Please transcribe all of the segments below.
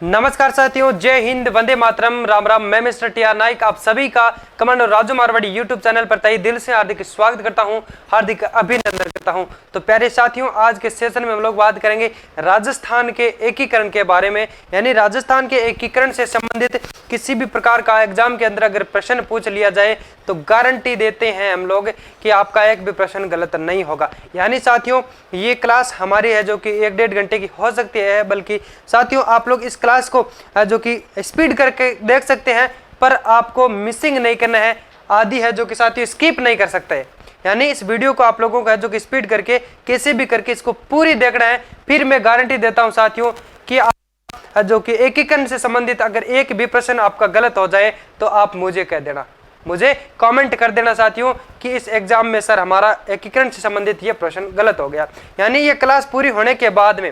नमस्कार साथियों, जय हिंद, वंदे मातरम, राम राम। मैं मिस्टर टीआर नाइक आप सभी का commando Raju Marwari YouTube channel पर तहे दिल से हार्दिक स्वागत करता हूं, हार्दिक अभिनंदन करता हूं। तो प्यारे साथियों, आज के सेशन में हम लोग बात करेंगे राजस्थान के एकीकरण के बारे में। यानी राजस्थान के एकीकरण से संबंधित किसी भी प्रकार का एग्जाम के अंदर अगर प्रश्न पूछ लिया जाए तो गारंटी देते हैं हम लोग कि आपका एक भी प्रश्न गलत नहीं होगा। यानी साथियों, ये क्लास हमारी है जो कि 1-1.5 घंटे की हो सकती है, बल्कि साथियों आप लोग इस क्लास को जो कि स्पीड करके देख सकते हैं, पर आपको मिसिंग नहीं करना है। आदि है जो कि साथियों स्किप नहीं कर सकते। यानी इस वीडियो को आप लोगों को है जो कि स्पीड करके कैसे भी करके इसको पूरी देखना है। फिर मैं गारंटी देता हूं साथियों कि आप जो कि एकीकरण से संबंधित अगर एक भी प्रश्न आपका गलत हो जाए तो आप मुझे कह देना, मुझे कमेंट कर देना साथियों कि इस एग्जाम में सर हमारा एकीकरण से संबंधित ये प्रश्न गलत हो गया। यानी ये क्लास पूरी होने के बाद में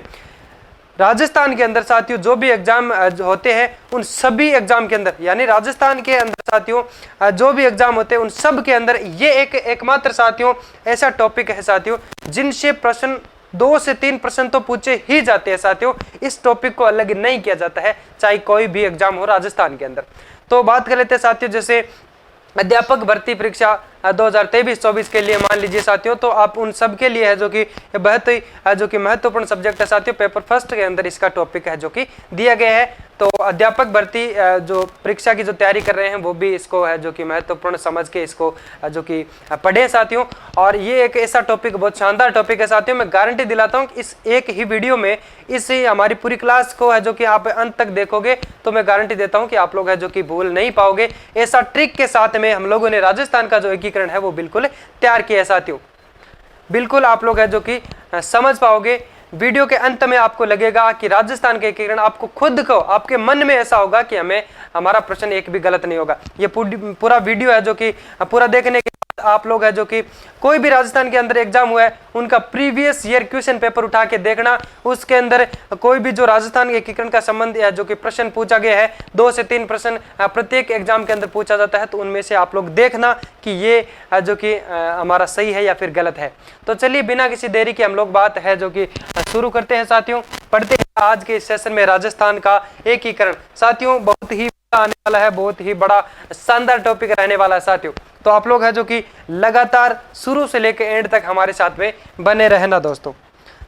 राजस्थान के अंदर साथियों जो भी एग्जाम होते हैं उन सभी एग्जाम के अंदर, यानी राजस्थान के अंदर साथियों जो भी एग्जाम होते हैं उन सब के अंदर ये एकमात्र साथियों ऐसा टॉपिक है साथियों जिनसे प्रश्न 2 से 3 प्रश्न तो पूछे ही जाते हैं साथियों। इस टॉपिक को अलग नहीं किया जाता है, चाहे कोई भी एग्जाम हो राजस्थान के अंदर। तो बात कर लेते हैं साथियों, जैसे अध्यापक भर्ती परीक्षा 2023-24 के लिए मान लीजिए साथियों, तो आप उन सब के लिए है जो कि बहुत ही जो कि महत्वपूर्ण सब्जेक्ट है साथियों। पेपर फर्स्ट के अंदर इसका टॉपिक है जो कि दिया गया है। तो अध्यापक भर्ती जो परीक्षा की जो तैयारी कर रहे हैं वो भी इसको है जो कि महत्वपूर्ण समझ के इसको जो कि पढ़े साथियों। और ये एक ऐसा टॉपिक, बहुत शानदार टॉपिक है साथियों। मैं गारंटी दिलाता हूँ कि इस एक ही वीडियो में इस हमारी पूरी क्लास को है जो कि आप अंत तक देखोगे तो मैं गारंटी देता हूँ कि आप लोग है जो कि भूल नहीं पाओगे। ऐसा ट्रिक के साथ में हम लोगों ने राजस्थान का जो एकीकरण है वो बिल्कुल तैयार किया है साथियों। बिल्कुल आप लोग है जो कि समझ पाओगे। वीडियो के अंत में आपको लगेगा कि राजस्थान के एकीकरण, आपको खुद को आपके मन में ऐसा होगा कि हमारा प्रश्न एक भी गलत नहीं होगा। ये पूरा वीडियो है जो कि पूरा देखने के बाद आप लोग है जो कि कोई भी राजस्थान के अंदर एग्जाम हुआ है उनका प्रीवियस ईयर क्वेश्चन पेपर उठा के देखना। उसके अंदर कोई भी जो राजस्थान के एकीकरण का संबंध है जो कि प्रश्न पूछा गया है, 2 से 3 प्रश्न प्रत्येक एग्जाम के अंदर पूछा जाता है, तो उनमें से आप लोग देखना कि ये जो कि हमारा सही है या फिर गलत है। तो चलिए बिना किसी देरी के हम लोग बात है जो कि शुरू करते हैं साथियों। पढ़ते हैं आज के इस सेशन में राजस्थान का एकीकरण। साथियों बहुत ही आने वाला है, बहुत ही बड़ा शानदार टॉपिक रहने वाला है साथियों। तो आप लोग है जो कि लगातार शुरू से लेकर एंड तक हमारे साथ में बने रहना दोस्तों।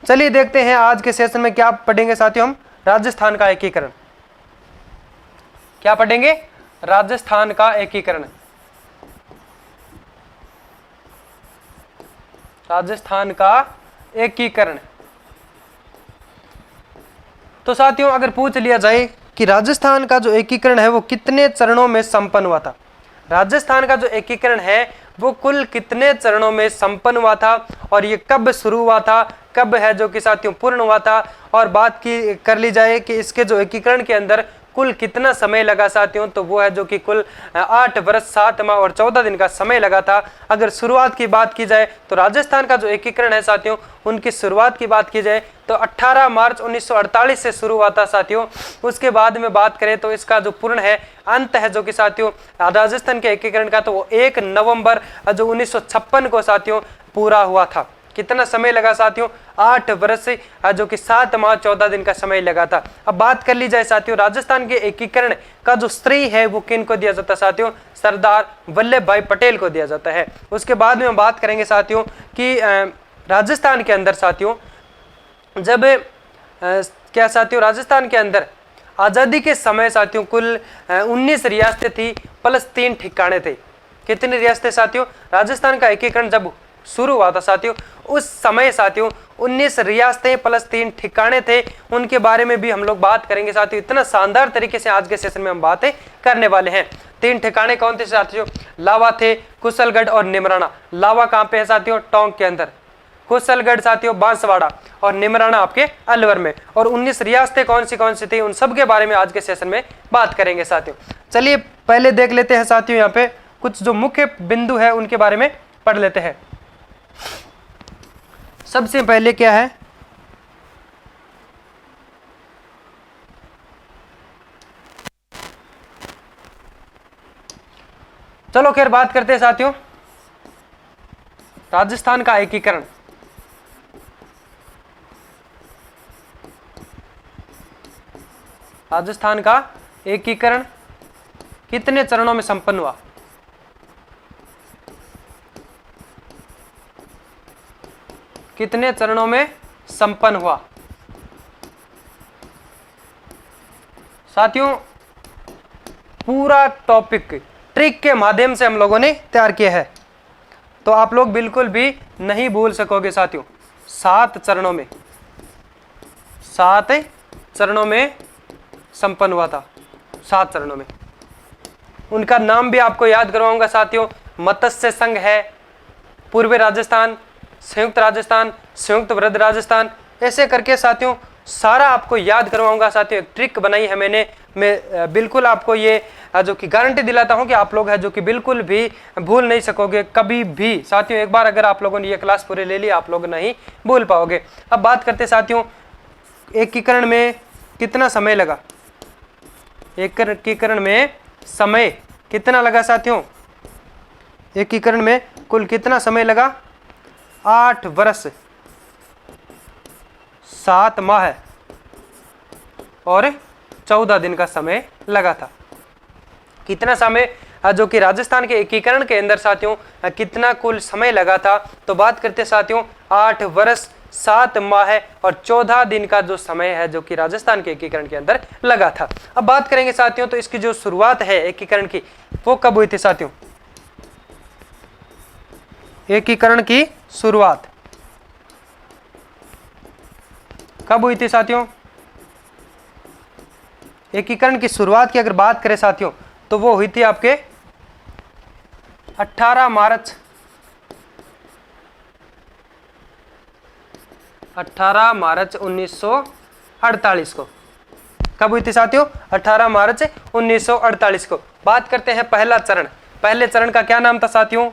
चलिए देखते हैं आज के सेशन में क्या पढ़ेंगे साथियों। हम राजस्थान का एकीकरण क्या पढ़ेंगे? राजस्थान का एकीकरण। राजस्थान का एकीकरण। तो साथियों अगर पूछ लिया जाए कि राजस्थान का जो एकीकरण है वो कितने चरणों में संपन्न हुआ था, राजस्थान का जो एकीकरण है वो कुल कितने चरणों में संपन्न हुआ था और ये कब शुरू हुआ था, कब है जो कि साथियों पूर्ण हुआ था, और बात की कर ली जाए कि इसके जो एकीकरण के अंदर कुल कितना समय लगा साथियों, तो वो है जो कि कुल 8 वर्ष 7 माह और 14 दिन का समय लगा था। अगर शुरुआत की बात की जाए तो राजस्थान का जो एकीकरण है साथियों, उनकी शुरुआत की बात की जाए तो 18 मार्च 1948 से शुरू हुआ था साथियों। उसके बाद में बात करें तो इसका जो पूर्ण है अंत है जो कि साथियों राजस्थान के एकीकरण का, तो वो 1 नवंबर जो 1956 को साथियों पूरा हुआ था। कितना समय लगा साथियों? 8 वर्ष जो कि 7 माह 14 दिन का समय लगा था। अब बात कर ली जाए साथियों, राजस्थान के एकीकरण का जो श्रेय है वो किन को दिया जाता है साथियों? सरदार वल्लभ भाई पटेल को दिया जाता है। उसके बाद में हम बात करेंगे साथियों कि राजस्थान के अंदर साथियों जब क्या साथियों राजस्थान के अंदर आज़ादी के समय साथियों कुल 19 रियासतें थी प्लस 3 ठिकाने थे। कितनी रियासतें साथियों? राजस्थान का एकीकरण जब शुरू हुआ था साथियों उस समय साथियों 19 रियासतें प्लस 3 ठिकाने थे। उनके बारे में भी हम लोग बात करेंगे साथियों। इतना शानदार तरीके से आज के सेशन में हम बातें करने वाले हैं। 3 ठिकाने कौन थे साथियों? लावा थे, कुशलगढ़ और निमराना। लावा कहाँ पे है साथियों? टोंक के अंदर। कुशलगढ़ साथियों बांसवाड़ा और निमराना आपके अलवर में। और 19 रियासतें कौन सी थी, उन सब के बारे में आज के सेशन में बात करेंगे साथियों। चलिए पहले देख लेते हैं साथियों, यहाँ पे कुछ जो मुख्य बिंदु है उनके बारे में पढ़ लेते हैं। सबसे पहले क्या है? चलो खैर बात करते हैं साथियों राजस्थान का एकीकरण। राजस्थान का एकीकरण कितने चरणों में संपन्न हुआ? कितने चरणों में संपन्न हुआ? साथियों पूरा टॉपिक ट्रिक के माध्यम से हम लोगों ने तैयार किया है, तो आप लोग बिल्कुल भी नहीं भूल सकोगे साथियों। 7 चरणों में, 7 चरणों में संपन्न हुआ था। 7 चरणों में उनका नाम भी आपको याद करवाऊंगा साथियों। मत्स्य संघ है, पूर्वी राजस्थान, संयुक्त राजस्थान, संयुक्त वृद्ध राजस्थान, ऐसे करके साथियों सारा आपको याद करवाऊंगा साथियों। एक ट्रिक बनाई है मैंने, मैं बिल्कुल आपको ये जो कि गारंटी दिलाता हूं कि आप लोग है जो कि बिल्कुल भी भूल नहीं सकोगे कभी भी साथियों। एक बार अगर आप लोगों ने ये क्लास पूरी ले ली, आप लोग नहीं भूल पाओगे। अब बात करते साथियों, एकीकरण में कितना समय लगा? एकीकरण में समय कितना लगा साथियों? एकीकरण में कुल कितना समय लगा? 8 वर्ष 7 माह और 14 दिन का समय लगा था। कितना समय जो कि राजस्थान के एकीकरण के अंदर साथियों कितना कुल समय लगा था? तो बात करते साथियों 8 वर्ष 7 माह और 14 दिन का जो समय है जो कि राजस्थान के एकीकरण के अंदर लगा था। अब बात करेंगे साथियों, तो इसकी जो शुरुआत है एकीकरण की वो कब हुई थी साथियों? एकीकरण की शुरुआत कब हुई थी साथियों? एकीकरण की शुरुआत की अगर बात करें साथियों तो वो हुई थी आपके 18 मार्च 1948 को। कब हुई थी साथियों? 18 मार्च 1948 को। बात करते हैं पहला चरण। पहले चरण का क्या नाम था साथियों?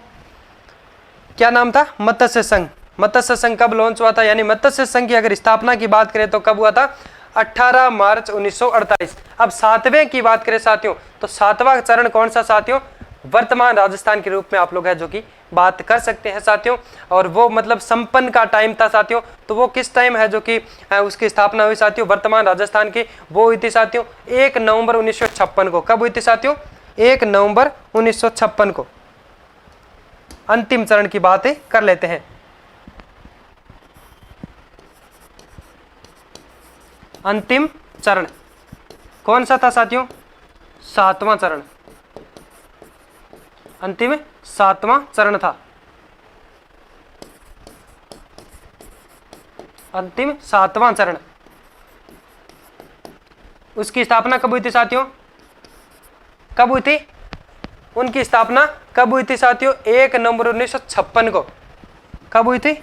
क्या नाम था? मत्स्य संघ। मत्स्य संघ कब लॉन्च हुआ था? यानी मत्स्य संघ की अगर स्थापना की बात करें तो कब हुआ था? 18 मार्च 1948। अब 7वें की बात करें साथियों तो 7वां चरण कौन सा साथियों? वर्तमान राजस्थान के रूप में आप लोग है जो कि बात कर सकते हैं साथियों। और वो मतलब संपन्न का टाइम था साथियों, तो वो किस टाइम है जो कि उसकी स्थापना हुई साथियों वर्तमान राजस्थान की? वो हुई थी साथियों 1 नवंबर 1956 को। कब हुई थी साथियों? 1 नवंबर 1956 को। अंतिम चरण की बातें कर लेते हैं। अंतिम चरण कौन सा था साथियों? 7वां चरण। अंतिम 7वां चरण था। अंतिम 7वां चरण। उसकी स्थापना कब हुई थी साथियों? कब हुई थी? उनकी स्थापना कब हुई थी साथियों? 1 नवंबर 1956 को। कब हुई थी?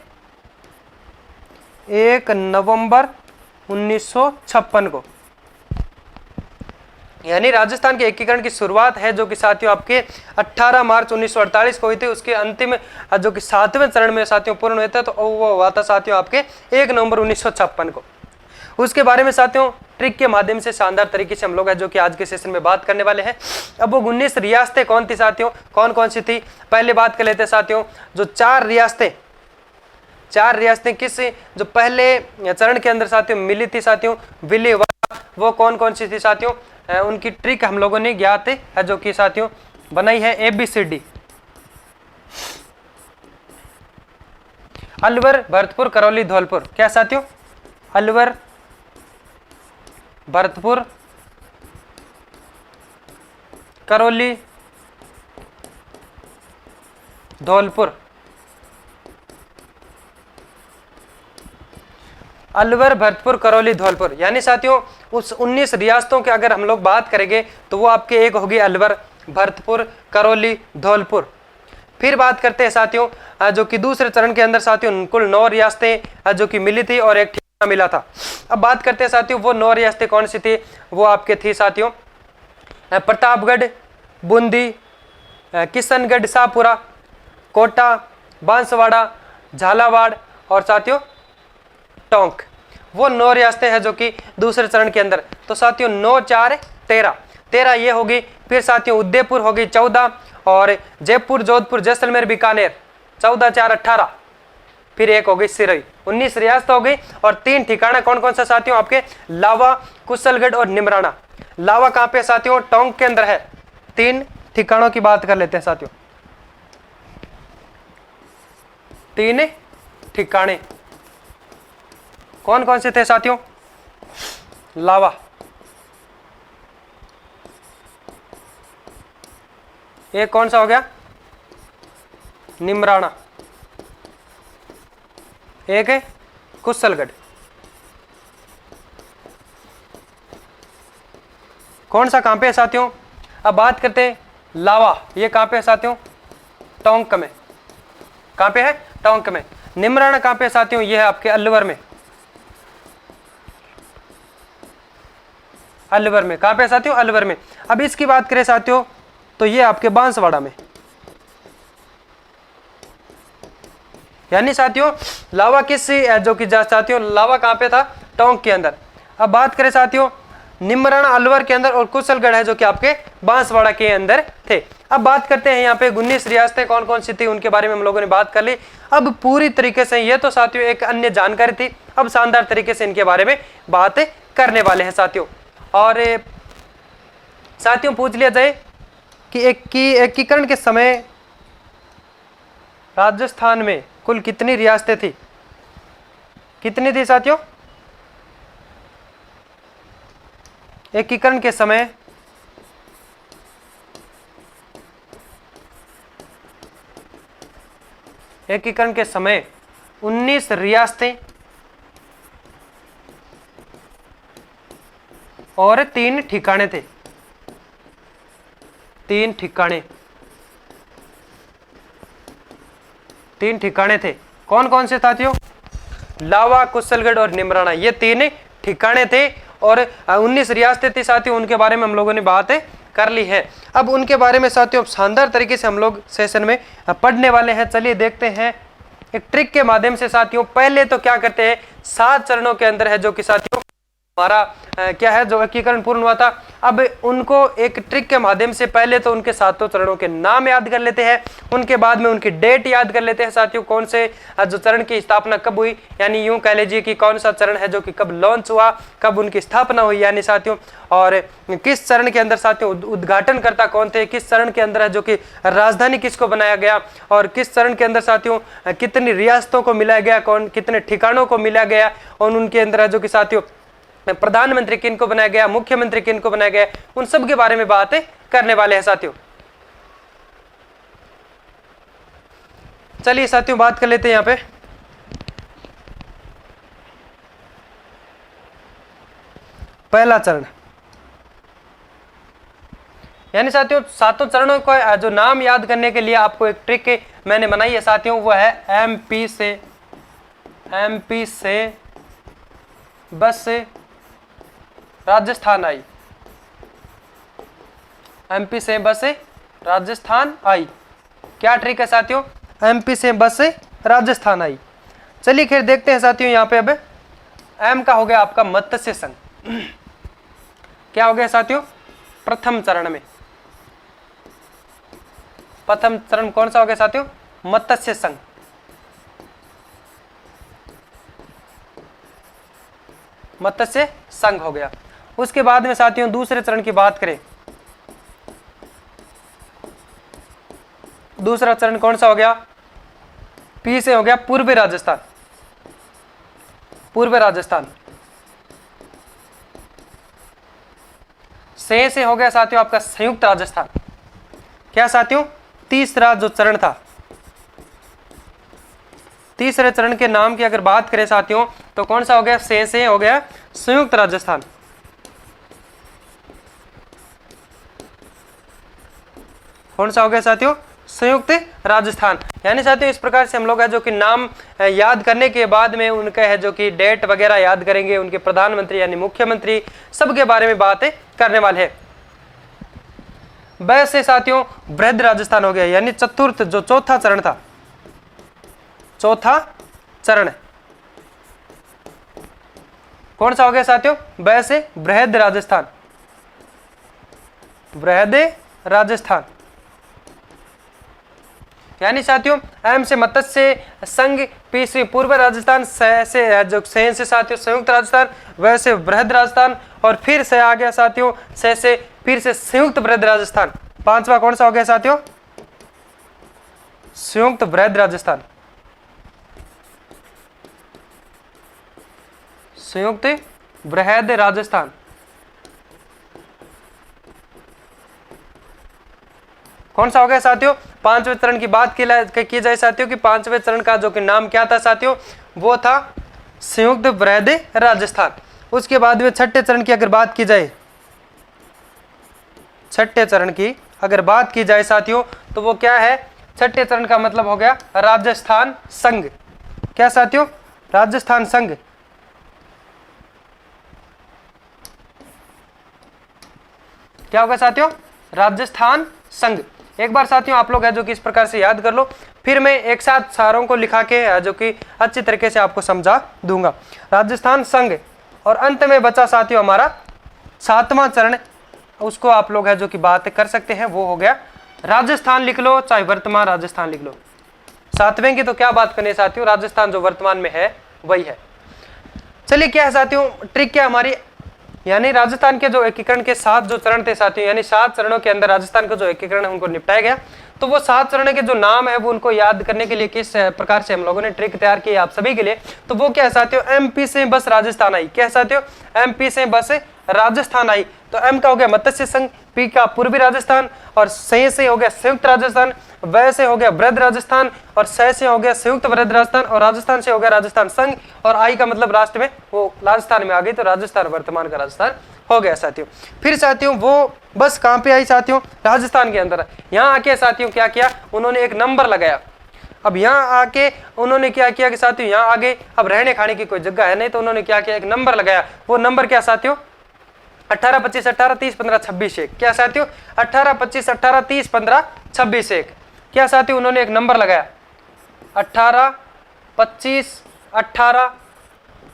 1 नवंबर 1956 को। यानी राजस्थान के एकीकरण की शुरुआत है जो कि साथियों आपके 18 मार्च 1948 को हुई थी। उसके अंतिम जो कि 7वें चरण में साथियों पूर्ण हुए थे तो वो हुआ था साथियों आपके 1 नवंबर 1956 को। उसके बारे में साथियों ट्रिक के माध्यम से शानदार तरीके से हम लोग है जो कि आज के सेशन में बात करने वाले हैं। अब वो 19 रियासतें कौन थी साथियों? कौन कौन सी थी? पहले बात कर लेते हैं साथियों, जो 4 रियासतें किस जो पहले चरण के अंदर साथियों मिली थी साथियों विलीवार, वो कौन कौन सी थी साथियों? उनकी ट्रिक हम लोगों ने ज्ञात है जो कि साथियों बनाई है ABCD। अलवर, भरतपुर, करौली, धौलपुर। क्या साथियों? अलवर, भरतपुर, करौली, धौलपुर। अलवर, भरतपुर, करौली, धौलपुर। यानी साथियों उस 19 रियासतों के अगर हम लोग बात करेंगे तो वो आपके एक होगी अलवर, भरतपुर, करौली, धौलपुर। फिर बात करते हैं साथियों जो कि दूसरे चरण के अंदर साथियों कुल 9 रियासतें जो कि मिली थी और एक ठिकाना मिला था। अब बात करते हैं साथियों वो 9 रियासतें कौन सी थी? वो आपके थी साथियों प्रतापगढ़, बूंदी, किशनगढ़, शाहपुरा, कोटा, बांसवाड़ा, झालावाड़ और साथियों टोंक। वो 9 रियासतें हैं जो कि दूसरे चरण के अंदर। तो साथियों 9 4 13 ये होगी। फिर साथियों उदयपुर होगी 14 और जयपुर, जोधपुर, जैसलमेर, बीकानेर 14 4 18। फिर एक हो गई सिरोही। 19 रियासत हो गई और 3 ठिकाना कौन कौन सा साथियों? आपके लावा, कुशलगढ़ और निमराना। लावा कहां पे साथियों? टोंक के अंदर है। 3 ठिकानों की बात कर लेते हैं साथियों। 3 ठिकाने कौन कौन से थे साथियों? लावा, एक कौन सा हो गया? निमराना, एक है कुशलगढ़। कौन सा कहां पे है साथियों? अब बात करते हैं लावा, ये कहां पे है साथियों? टोंक में। कहां पे है? टोंक में। निमराना कहां पे है साथियों? ये है आपके अलवर में। अलवर में कहां पे है साथियों? अलवर में। अब इसकी बात करें साथियों तो ये आपके बांसवाड़ा में, यानी साथियों लावा किस जो कि साथियों लावा कहां पे था? टोंक के अंदर। अब बात करें साथियों निमराना अलवर के अंदर और कुशलगढ़ है जो कि आपके बांसवाड़ा के अंदर थे। अब बात करते हैं यहाँ पे 19 रियासतें कौन कौन सी थी उनके बारे में हम लोगों ने बात कर ली। अब पूरी तरीके से ये तो साथियों एक अन्य जानकारी थी, अब शानदार तरीके से इनके बारे में बात करने वाले हैं साथियों। और साथियों पूछ लिया जाए कि एकीकरण के समय राजस्थान में कुल कितनी रियासतें थी? कितनी थी साथियों? एकीकरण के समय एकीकरण के समय 19 रियासतें और 3 ठिकाने थे। 3 ठिकाने, 3 ठिकाने थे। कौन कौन से साथियों? लावा, कुशलगढ़ और निमराना, ये 3 ठिकाने थे और 19 रियासतें थी साथियों। उनके बारे में हम लोगों ने बातें कर ली है। अब उनके बारे में साथियों शानदार तरीके से हम लोग सेशन में पढ़ने वाले हैं। चलिए देखते हैं एक ट्रिक के माध्यम से साथियों। पहले तो क्या करते हैं 7 चरणों के अंदर है जो कि साथियों हमारा क्या है जो एकीकरण पूर्ण हुआ था। अब उनको एक ट्रिक के माध्यम से पहले तो उनके 7 चरणों के नाम याद कर लेते हैं, उनके बाद में उनकी डेट याद कर लेते हैं साथियों, कौन से जो चरण की स्थापना कब हुई, यानी यूं कह लीजिए कि कौन सा चरण है जो कि कब लॉन्च हुआ, कब उनकी स्थापना हुई यानी साथियों, और किस चरण के अंदर साथियों उद्घाटनकर्ता कौन थे, किस चरण के अंदर है जो कि राजधानी किसको बनाया गया, और किस चरण के अंदर साथियों कितनी रियासतों को मिलाया गया, कौन कितने ठिकानों को मिलाया गया, और उनके अंदर है जो कि साथियों प्रधानमंत्री किन को बनाया गया, मुख्यमंत्री किन को बनाया गया, उन सब के बारे में बातें करने वाले हैं साथियों। चलिए साथियों बात कर लेते हैं यहां पे। पहला चरण, यानी साथियों 7 चरणों को जो नाम याद करने के लिए आपको एक ट्रिक मैंने बनाई है साथियों, वो है एमपी से बस से राजस्थान आई। एमपी से बस से राजस्थान आई, क्या ट्रिक है साथियों? एमपी से बस से राजस्थान आई। चलिए फिर देखते हैं साथियों यहां पे। अब एम का हो गया आपका मत्स्य संघ, क्या हो गया साथियों? प्रथम चरण में प्रथम चरण कौन सा हो गया साथियों? मत्स्य संघ। मत्स्य संघ हो गया। उसके बाद में साथियों दूसरे चरण की बात करें, दूसरा चरण कौन सा हो गया? पी से हो गया पूर्वी राजस्थान। पूर्व राजस्थान। से हो गया साथियों आपका संयुक्त राजस्थान। क्या साथियों? तीसरा जो चरण था, तीसरे चरण के नाम की अगर बात करें साथियों तो कौन सा हो गया? से हो गया संयुक्त राजस्थान। कौन सा हो गया साथियों? संयुक्त राजस्थान। यानी साथियों इस प्रकार से हम लोग है जो कि नाम याद करने के बाद में उनका है जो कि डेट वगैरह याद करेंगे, उनके प्रधानमंत्री यानी मुख्यमंत्री सबके बारे में बातें करने वाले हैं। वैसे साथियों बृहद राजस्थान हो गया, यानी चतुर्थ जो चौथा चरण था, चौथा चरण कौन सा हो गया साथियों? वैसे बृहद राजस्थान। बृहद राजस्थान। यानी साथियों एम से मत्स्य संघ, पी से पूर्व राजस्थान, से जो से साथियों संयुक्त राजस्थान, व से बृहद राजस्थान, और फिर से आ गया साथियों से फिर से संयुक्त बृहद राजस्थान। पांचवा कौन सा हो गया साथियों? संयुक्त बृहद राजस्थान, संयुक्त बृहद राजस्थान। कौन सा हो गया साथियों? पांचवें चरण की बात की जाए साथियों कि पांचवें चरण का जो कि नाम क्या था साथियों? वो था संयुक्त बृहद राजस्थान। उसके बाद में छठे चरण की अगर बात की जाए, छठे चरण की अगर बात की जाए साथियों तो वो क्या है? छठे चरण का मतलब हो गया राजस्थान संघ। क्या साथियों? राजस्थान संघ। क्या होगा साथियों? राजस्थान संघ। एक बार साथियों आप लोग है जो कि इस प्रकार से याद कर लो, फिर मैं एक साथ सारों को लिखा के जो कि अच्छी तरीके से आपको समझा दूंगा। राजस्थान संघ, और अंत में बचा साथियों हमारा सातवां चरण, उसको आप लोग है जो कि बात कर सकते हैं, वो हो गया राजस्थान। लिख लो, चाहे वर्तमान राजस्थान लिख लो। सातवें की तो क्या बात करनी है साथियों? राजस्थान जो वर्तमान में है वही है। चलिए क्या है साथियों ट्रिक क्या हमारी, यानी राजस्थान के जो एकीकरण के 7 जो चरण थे साथियों, यानी 7 चरणों के अंदर राजस्थान का जो एकीकरण है उनको निपटाया गया। तो वो 7 चरणों के जो नाम है वो उनको याद करने के लिए किस प्रकार से हम लोगों ने ट्रिक तैयार की आप सभी के लिए, तो वो क्या है साथियों? एमपी से बस राजस्थान आई। क्या है साथियों? एमपी से बस राजस्थान आई। तो एम का हो गया मत्स्य संघ, पी का पूर्वी राजस्थान, और से हो गया संयुक्त राजस्थान, व से हो गया बृहद राजस्थान, और से हो गया संयुक्त बृहद राजस्थान, और राजस्थान से हो गया राजस्थान संघ, और आई का मतलब राष्ट्र में वो राजस्थान में आ गई, तो राजस्थान वर्तमान का राजस्थान हो गया साथियों। फिर साथियों वो बस कहाँ पे आई साथियों? राजस्थान के अंदर। यहाँ आके साथियों क्या किया? उन्होंने एक नंबर लगाया। अब यहाँ आके उन्होंने क्या किया कि साथियों यहाँ आगे अब रहने खाने की कोई जगह है नहीं, तो उन्होंने क्या किया? एक नंबर लगाया। वो नंबर क्या साथियों? 18, 25, 18, 30, 15, 26, 1। क्या साथियों? 18, 25, 18, 30, 15, 26, 1। क्या साथियों? उन्होंने एक नंबर लगाया 18, 25, 18,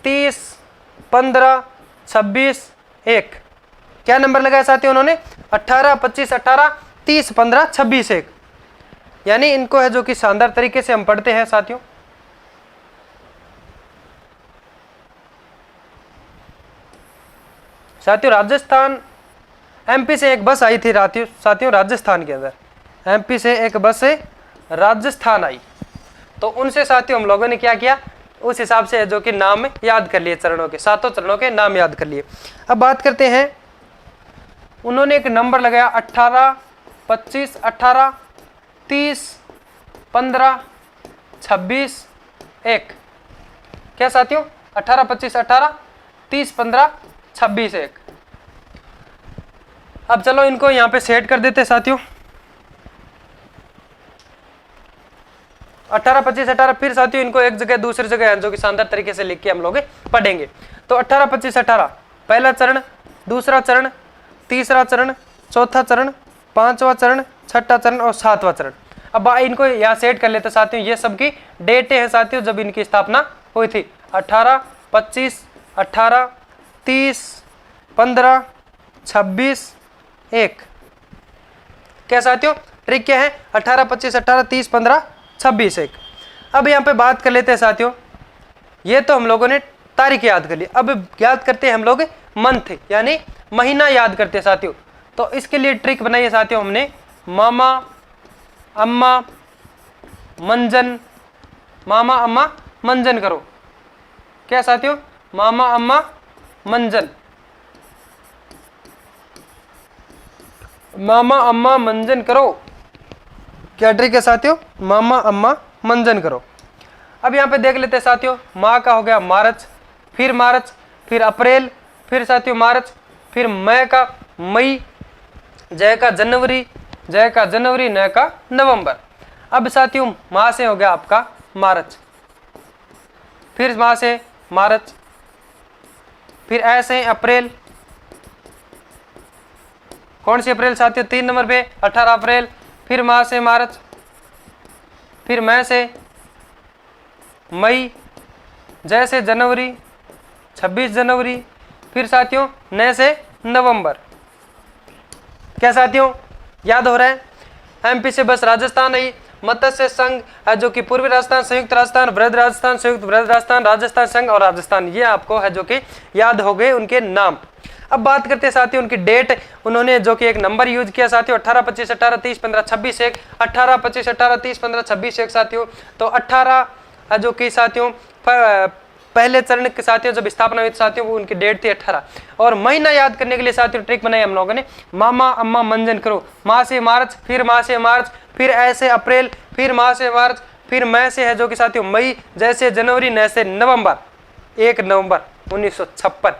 30, 15, 26, 1। क्या नंबर लगाया साथियों उन्होंने? 18, 25, 18, 30, 15, 26, 1। यानी इनको है जो कि शानदार तरीके से हम पढ़ते हैं साथियों। साथियों राजस्थान एमपी से एक बस आई थी साथियों राजस्थान के अंदर, एमपी से एक बस से राजस्थान आई। तो उनसे साथियों हम लोगों ने क्या किया? उस हिसाब से जो कि नाम याद कर लिए, चरणों के 7 चरणों के नाम याद कर लिए। अब बात करते हैं, उन्होंने एक नंबर लगाया 18, 25, 18, 30, 15, 26, 1। क्या साथियों? 18, 25, 18, 30, 15, 26, 1। अब चलो इनको यहाँ पे सेट कर देते साथियों। 18, 25, 18, फिर साथियों इनको एक जगह दूसरी जगह जो कि शानदार तरीके से लिख के हम लोग पढ़ेंगे। तो 18, 25, 18 पहला चरण, दूसरा चरण, तीसरा चरण, चौथा चरण, पांचवा चरण, छठा चरण और सातवां चरण। अब इनको यहाँ सेट कर लेते साथियों। ये सबकी डेटें हैं साथियों जब इनकी स्थापना हुई थी। 18, 25, 18, 30, 15, 26, 1। क्या साथियों ट्रिक क्या है? 18, 25, 18, 30, 15, 26, 1। अब यहाँ पे बात कर लेते हैं साथियों, ये तो हम लोगों ने तारीख याद कर ली। अब याद करते हैं हम लोग मंथ यानी महीना याद करते हैं साथियों। तो इसके लिए ट्रिक बनाई है साथियों हमने, मामा अम्मा मंजन, मामा अम्मा मंजन करो। क्या साथियों? मामा अम्मा मंजन, मामा अम्मा मंजन करो। क्या ट्रिक है साथियों? मामा अम्मा मंजन करो। अब यहाँ पे देख लेते हैं साथियों, माँ का हो गया मार्च, फिर अप्रैल, फिर साथियों मार्च, फिर मई का मई, जय का जनवरी, न का नवंबर। अब साथियों माह से हो गया आपका मार्च, फिर माह से मार्च, फिर ऐसे अप्रैल। कौन सी अप्रैल साथियों? 3 नंबर पे 18 अप्रैल, फिर माह से मार्च, फिर मई से मई, जय से जनवरी 26 जनवरी, फिर साथियों न से नवंबर। क्या साथियों याद हो रहा है? एमपी से बस राजस्थान आई, मत्स्य संघ है जो कि पूर्वी राजस्थान, संयुक्त राजस्थान, वृहद राजस्थान, संयुक्त वृहद राजस्थान, राजस्थान संघ और राजस्थान, ये आपको है जो कि याद हो गए उनके नाम। अब बात करते हैं साथियों उनकी डेट, उन्होंने जो कि एक नंबर यूज किया साथियों 18, 25, 18, 30, 15, 26, 1, 18, 25, 18, 30, 15, 26, 1 साथियों। तो 18 जो कि साथियों पहले चरण के साथियों जब स्थापना हुई साथियों वो उनकी डेट थी 18। और महीना याद करने के लिए साथियों ट्रिक बनाई हम लोगों ने, मामा अम्मा मंजन करो, माह से मार्च, फिर माह से मार्च, फिर ऐसे अप्रैल, फिर माह से मार्च, फिर मई से है जो कि साथियों मई, जैसे जनवरी, न से नवंबर, 1 नवंबर 1956,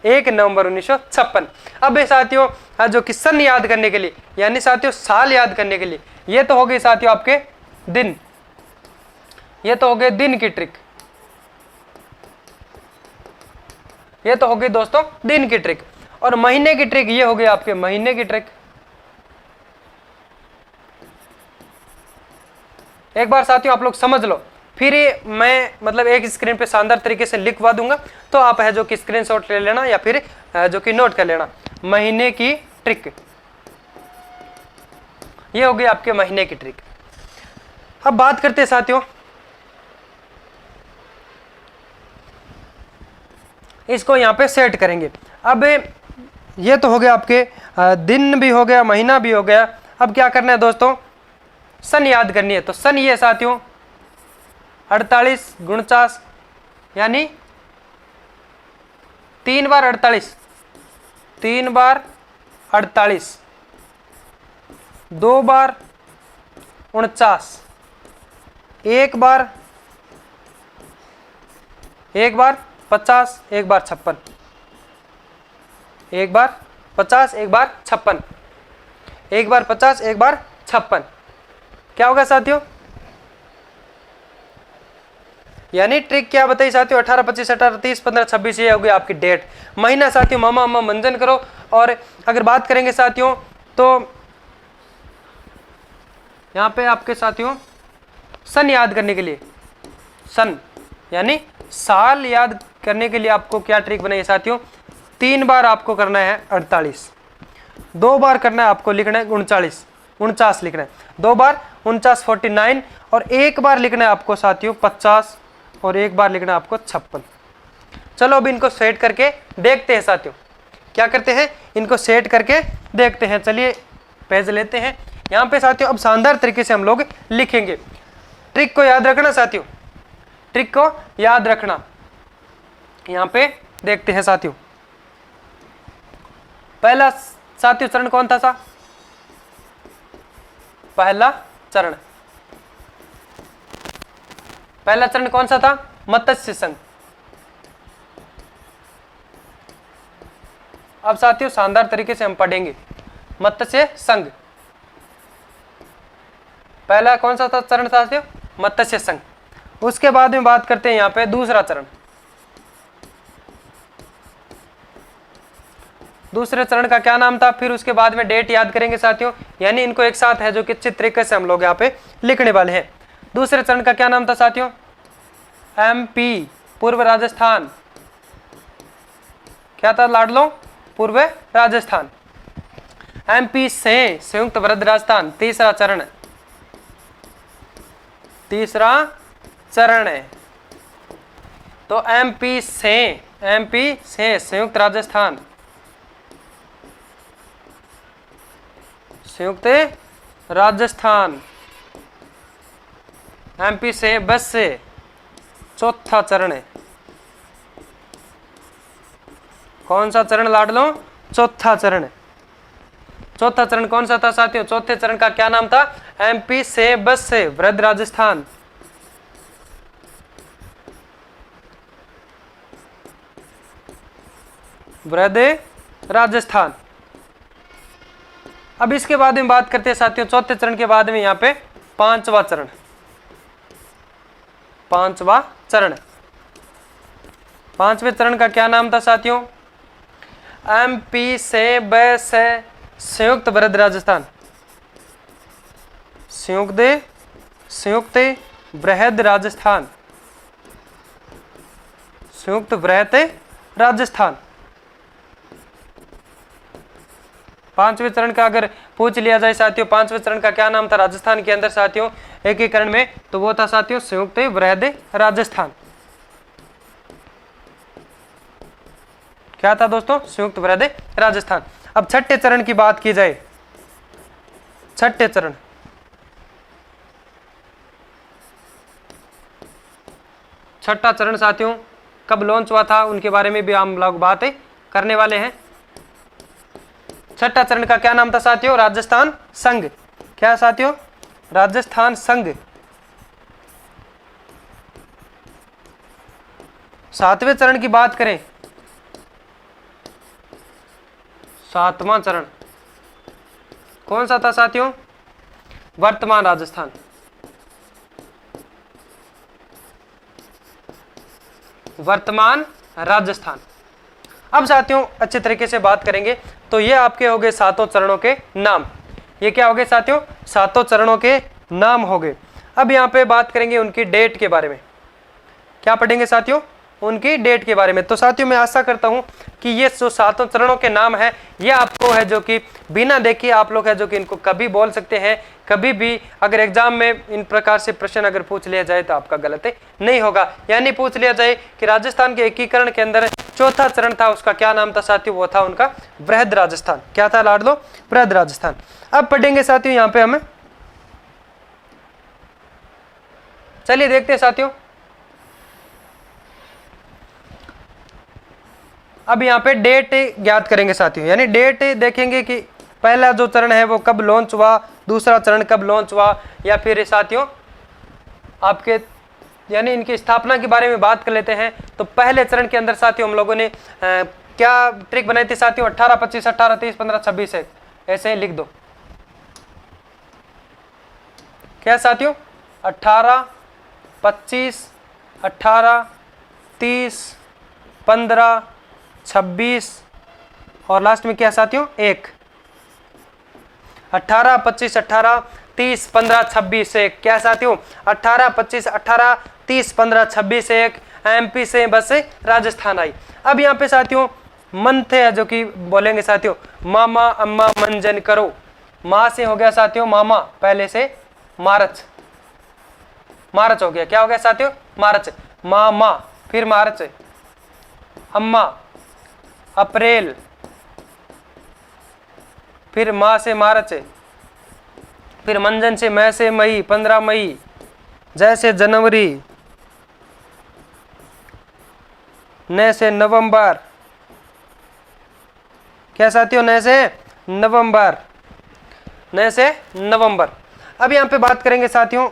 1 नवंबर 1956। अब ये साथियों जो कि सन याद करने के लिए यानी साथियों साल याद करने के लिए, ये तो हो गई साथियों आपके दिन, ये तो हो गए दिन की ट्रिक, ये तो हो गई दोस्तों दिन की ट्रिक। और महीने की ट्रिक ये हो गई आपके महीने की ट्रिक। एक बार साथियों आप लोग समझ लो, फिर ये मैं मतलब एक स्क्रीन पे शानदार तरीके से लिखवा दूंगा, तो आप है जो कि स्क्रीनशॉट ले लेना या फिर जो कि नोट कर लेना। महीने की ट्रिक, ये हो गई आपके महीने की ट्रिक। अब बात करते हैं साथियों इसको यहाँ पे सेट करेंगे। अब ये तो हो गया आपके दिन भी हो गया, महीना भी हो गया। अब क्या करना है दोस्तों, सन याद करनी है। तो सन ये साथियों 48 49 यानी 3 बार 48, 3 बार 48, 2 बार 49, 1 बार 50, 1 बार 56, 1 बार 50, 1 बार 56, 1 बार 50, 1 बार 56। क्या होगा साथियों, यानी ट्रिक क्या बताई साथियों 18, 25, 18, 30, 15, 26, ये होगी आपकी डेट। महीना साथियों मामा अम्मा मंजन करो। और अगर बात करेंगे साथियों तो यहाँ पे आपके साथियों सन याद करने के लिए, सन यानी साल याद करने के लिए आपको क्या ट्रिक बनाई है साथियों, 3 बार आपको करना है 48, 2 बार करना है आपको लिखना है 49 लिखना है, 2 बार 49 49, और 1 बार लिखना है आपको साथियों 50, और 1 बार लिखना है आपको 56। चलो अब इनको सेट करके देखते हैं साथियों, क्या करते हैं इनको सेट करके देखते हैं। चलिए पेज लेते हैं यहाँ पे साथियों। अब शानदार तरीके से हम लोग लिखेंगे। ट्रिक को याद रखना साथियों, ट्रिक को याद रखना। यहाँ पे देखते हैं साथियों, पहला साथियों चरण कौन था सा, पहला चरण कौन सा था, मत्स्य संघ। अब साथियों शानदार तरीके से हम पढ़ेंगे मत्स्य संघ। पहला कौन सा था चरण साथियों, मत्स्य संघ। उसके बाद में बात करते हैं यहाँ पे दूसरा चरण। दूसरे चरण का क्या नाम था, फिर उसके बाद में डेट याद करेंगे साथियों, यानी इनको एक साथ है जो कि अच्छे तरीके से हम लोग यहाँ पे लिखने वाले हैं। दूसरे चरण का क्या नाम था साथियों, MP पूर्व राजस्थान। क्या था लाडलो, पूर्व राजस्थान। MP से संयुक्त वृहद राजस्थान, तीसरा चरण है। तो MP से संयुक्त राजस्थान, MP से बस से चौथा चरण है। कौन सा चरण लाडलो, चौथा चरण। चौथा चरण कौन सा था साथियों, चौथे चरण का क्या नाम था, MP से बस से वृहद राजस्थान। वृहद राजस्थान। अब इसके बाद में बात करते हैं साथियों चौथे चरण के बाद में यहाँ पे पांचवा चरण। पांचवें चरण का क्या नाम था साथियों, MP से ब से संयुक्त वृहद राजस्थान। संयुक्त वृहद राजस्थान। पांचवें चरण का अगर पूछ लिया जाए साथियों, पांचवें चरण का क्या नाम था राजस्थान के अंदर साथियों एकीकरण में, तो वो था साथियों संयुक्त वृहद राजस्थान। क्या था दोस्तों? संयुक्त वृहद राजस्थान। अब छठे चरण की बात की जाए, छठे चरण, छठा चरण साथियों कब लॉन्च हुआ था उनके बारे में भी हम लोग बातें करने वाले हैं। छठा चरण का क्या नाम था साथियों? राजस्थान संघ। क्या साथियों? राजस्थान संघ। सातवें चरण की बात करें, सातवां चरण कौन सा था साथियों? वर्तमान राजस्थान। वर्तमान राजस्थान। अब साथियों अच्छे तरीके से बात करेंगे तो ये आपके हो गए सातों चरणों के नाम। ये क्या हो गए साथियों? सातों चरणों के नाम हो गए। अब यहाँ पे बात करेंगे उनकी डेट के बारे में। क्या पढ़ेंगे साथियों? उनकी डेट के बारे में। तो साथियों मैं आशा करता हूं कि ये जो सातों चरणों के नाम है ये आपको है जो कि बिना देखे आप लोग है जो कि इनको कभी बोल सकते हैं, कभी भी अगर एग्जाम में इन प्रकार से प्रश्न अगर पूछ लिया जाए तो आपका गलत नहीं होगा। यानी पूछ लिया जाए कि राजस्थान के एकीकरण के अंदर चौथा चरण था, उसका क्या नाम था साथियों? वो था उनका वृहद राजस्थान। क्या था लाडलो? वृहद राजस्थान। अब पढ़ेंगे साथियों यहाँ पे हमें, चलिए देखते हैं साथियों। अब यहाँ पे डेट ज्ञात करेंगे साथियों, यानी डेट देखेंगे कि पहला जो चरण है वो कब लॉन्च हुआ, दूसरा चरण कब लॉन्च हुआ, या फिर साथियों आपके यानी इनकी स्थापना के बारे में बात कर लेते हैं। तो पहले चरण के अंदर साथियों हम लोगों ने क्या ट्रिक बनाई थी साथियों? 18, 25, 18, 30, 15, 26 है, ऐसे ही लिख दो। क्या साथियों? 18, 25, 18, 30, 15, 26 और लास्ट में क्या साथियों? 1। 18, 25, 18, 30, 15, 26, 1। क्या साथियों? 18, 25, 18, 30, 15, 26, 1। एमपी से बस राजस्थान आई। अब यहाँ पे साथियों मंथ है जो कि बोलेंगे साथियों मामा अम्मा मंजन करो। माँ से हो गया साथियों मामा, पहले से मार्च, मार्च हो गया। क्या हो गया साथियों? मार्च। मामा, फिर मार्च, अम्मा अप्रैल, फिर माँ से मार्च, फिर मंजन से मई से मई, 15 मई, जैसे जनवरी, न से नवंबर। क्या साथियों? न से नवंबर, न से नवंबर। अब यहां पे बात करेंगे साथियों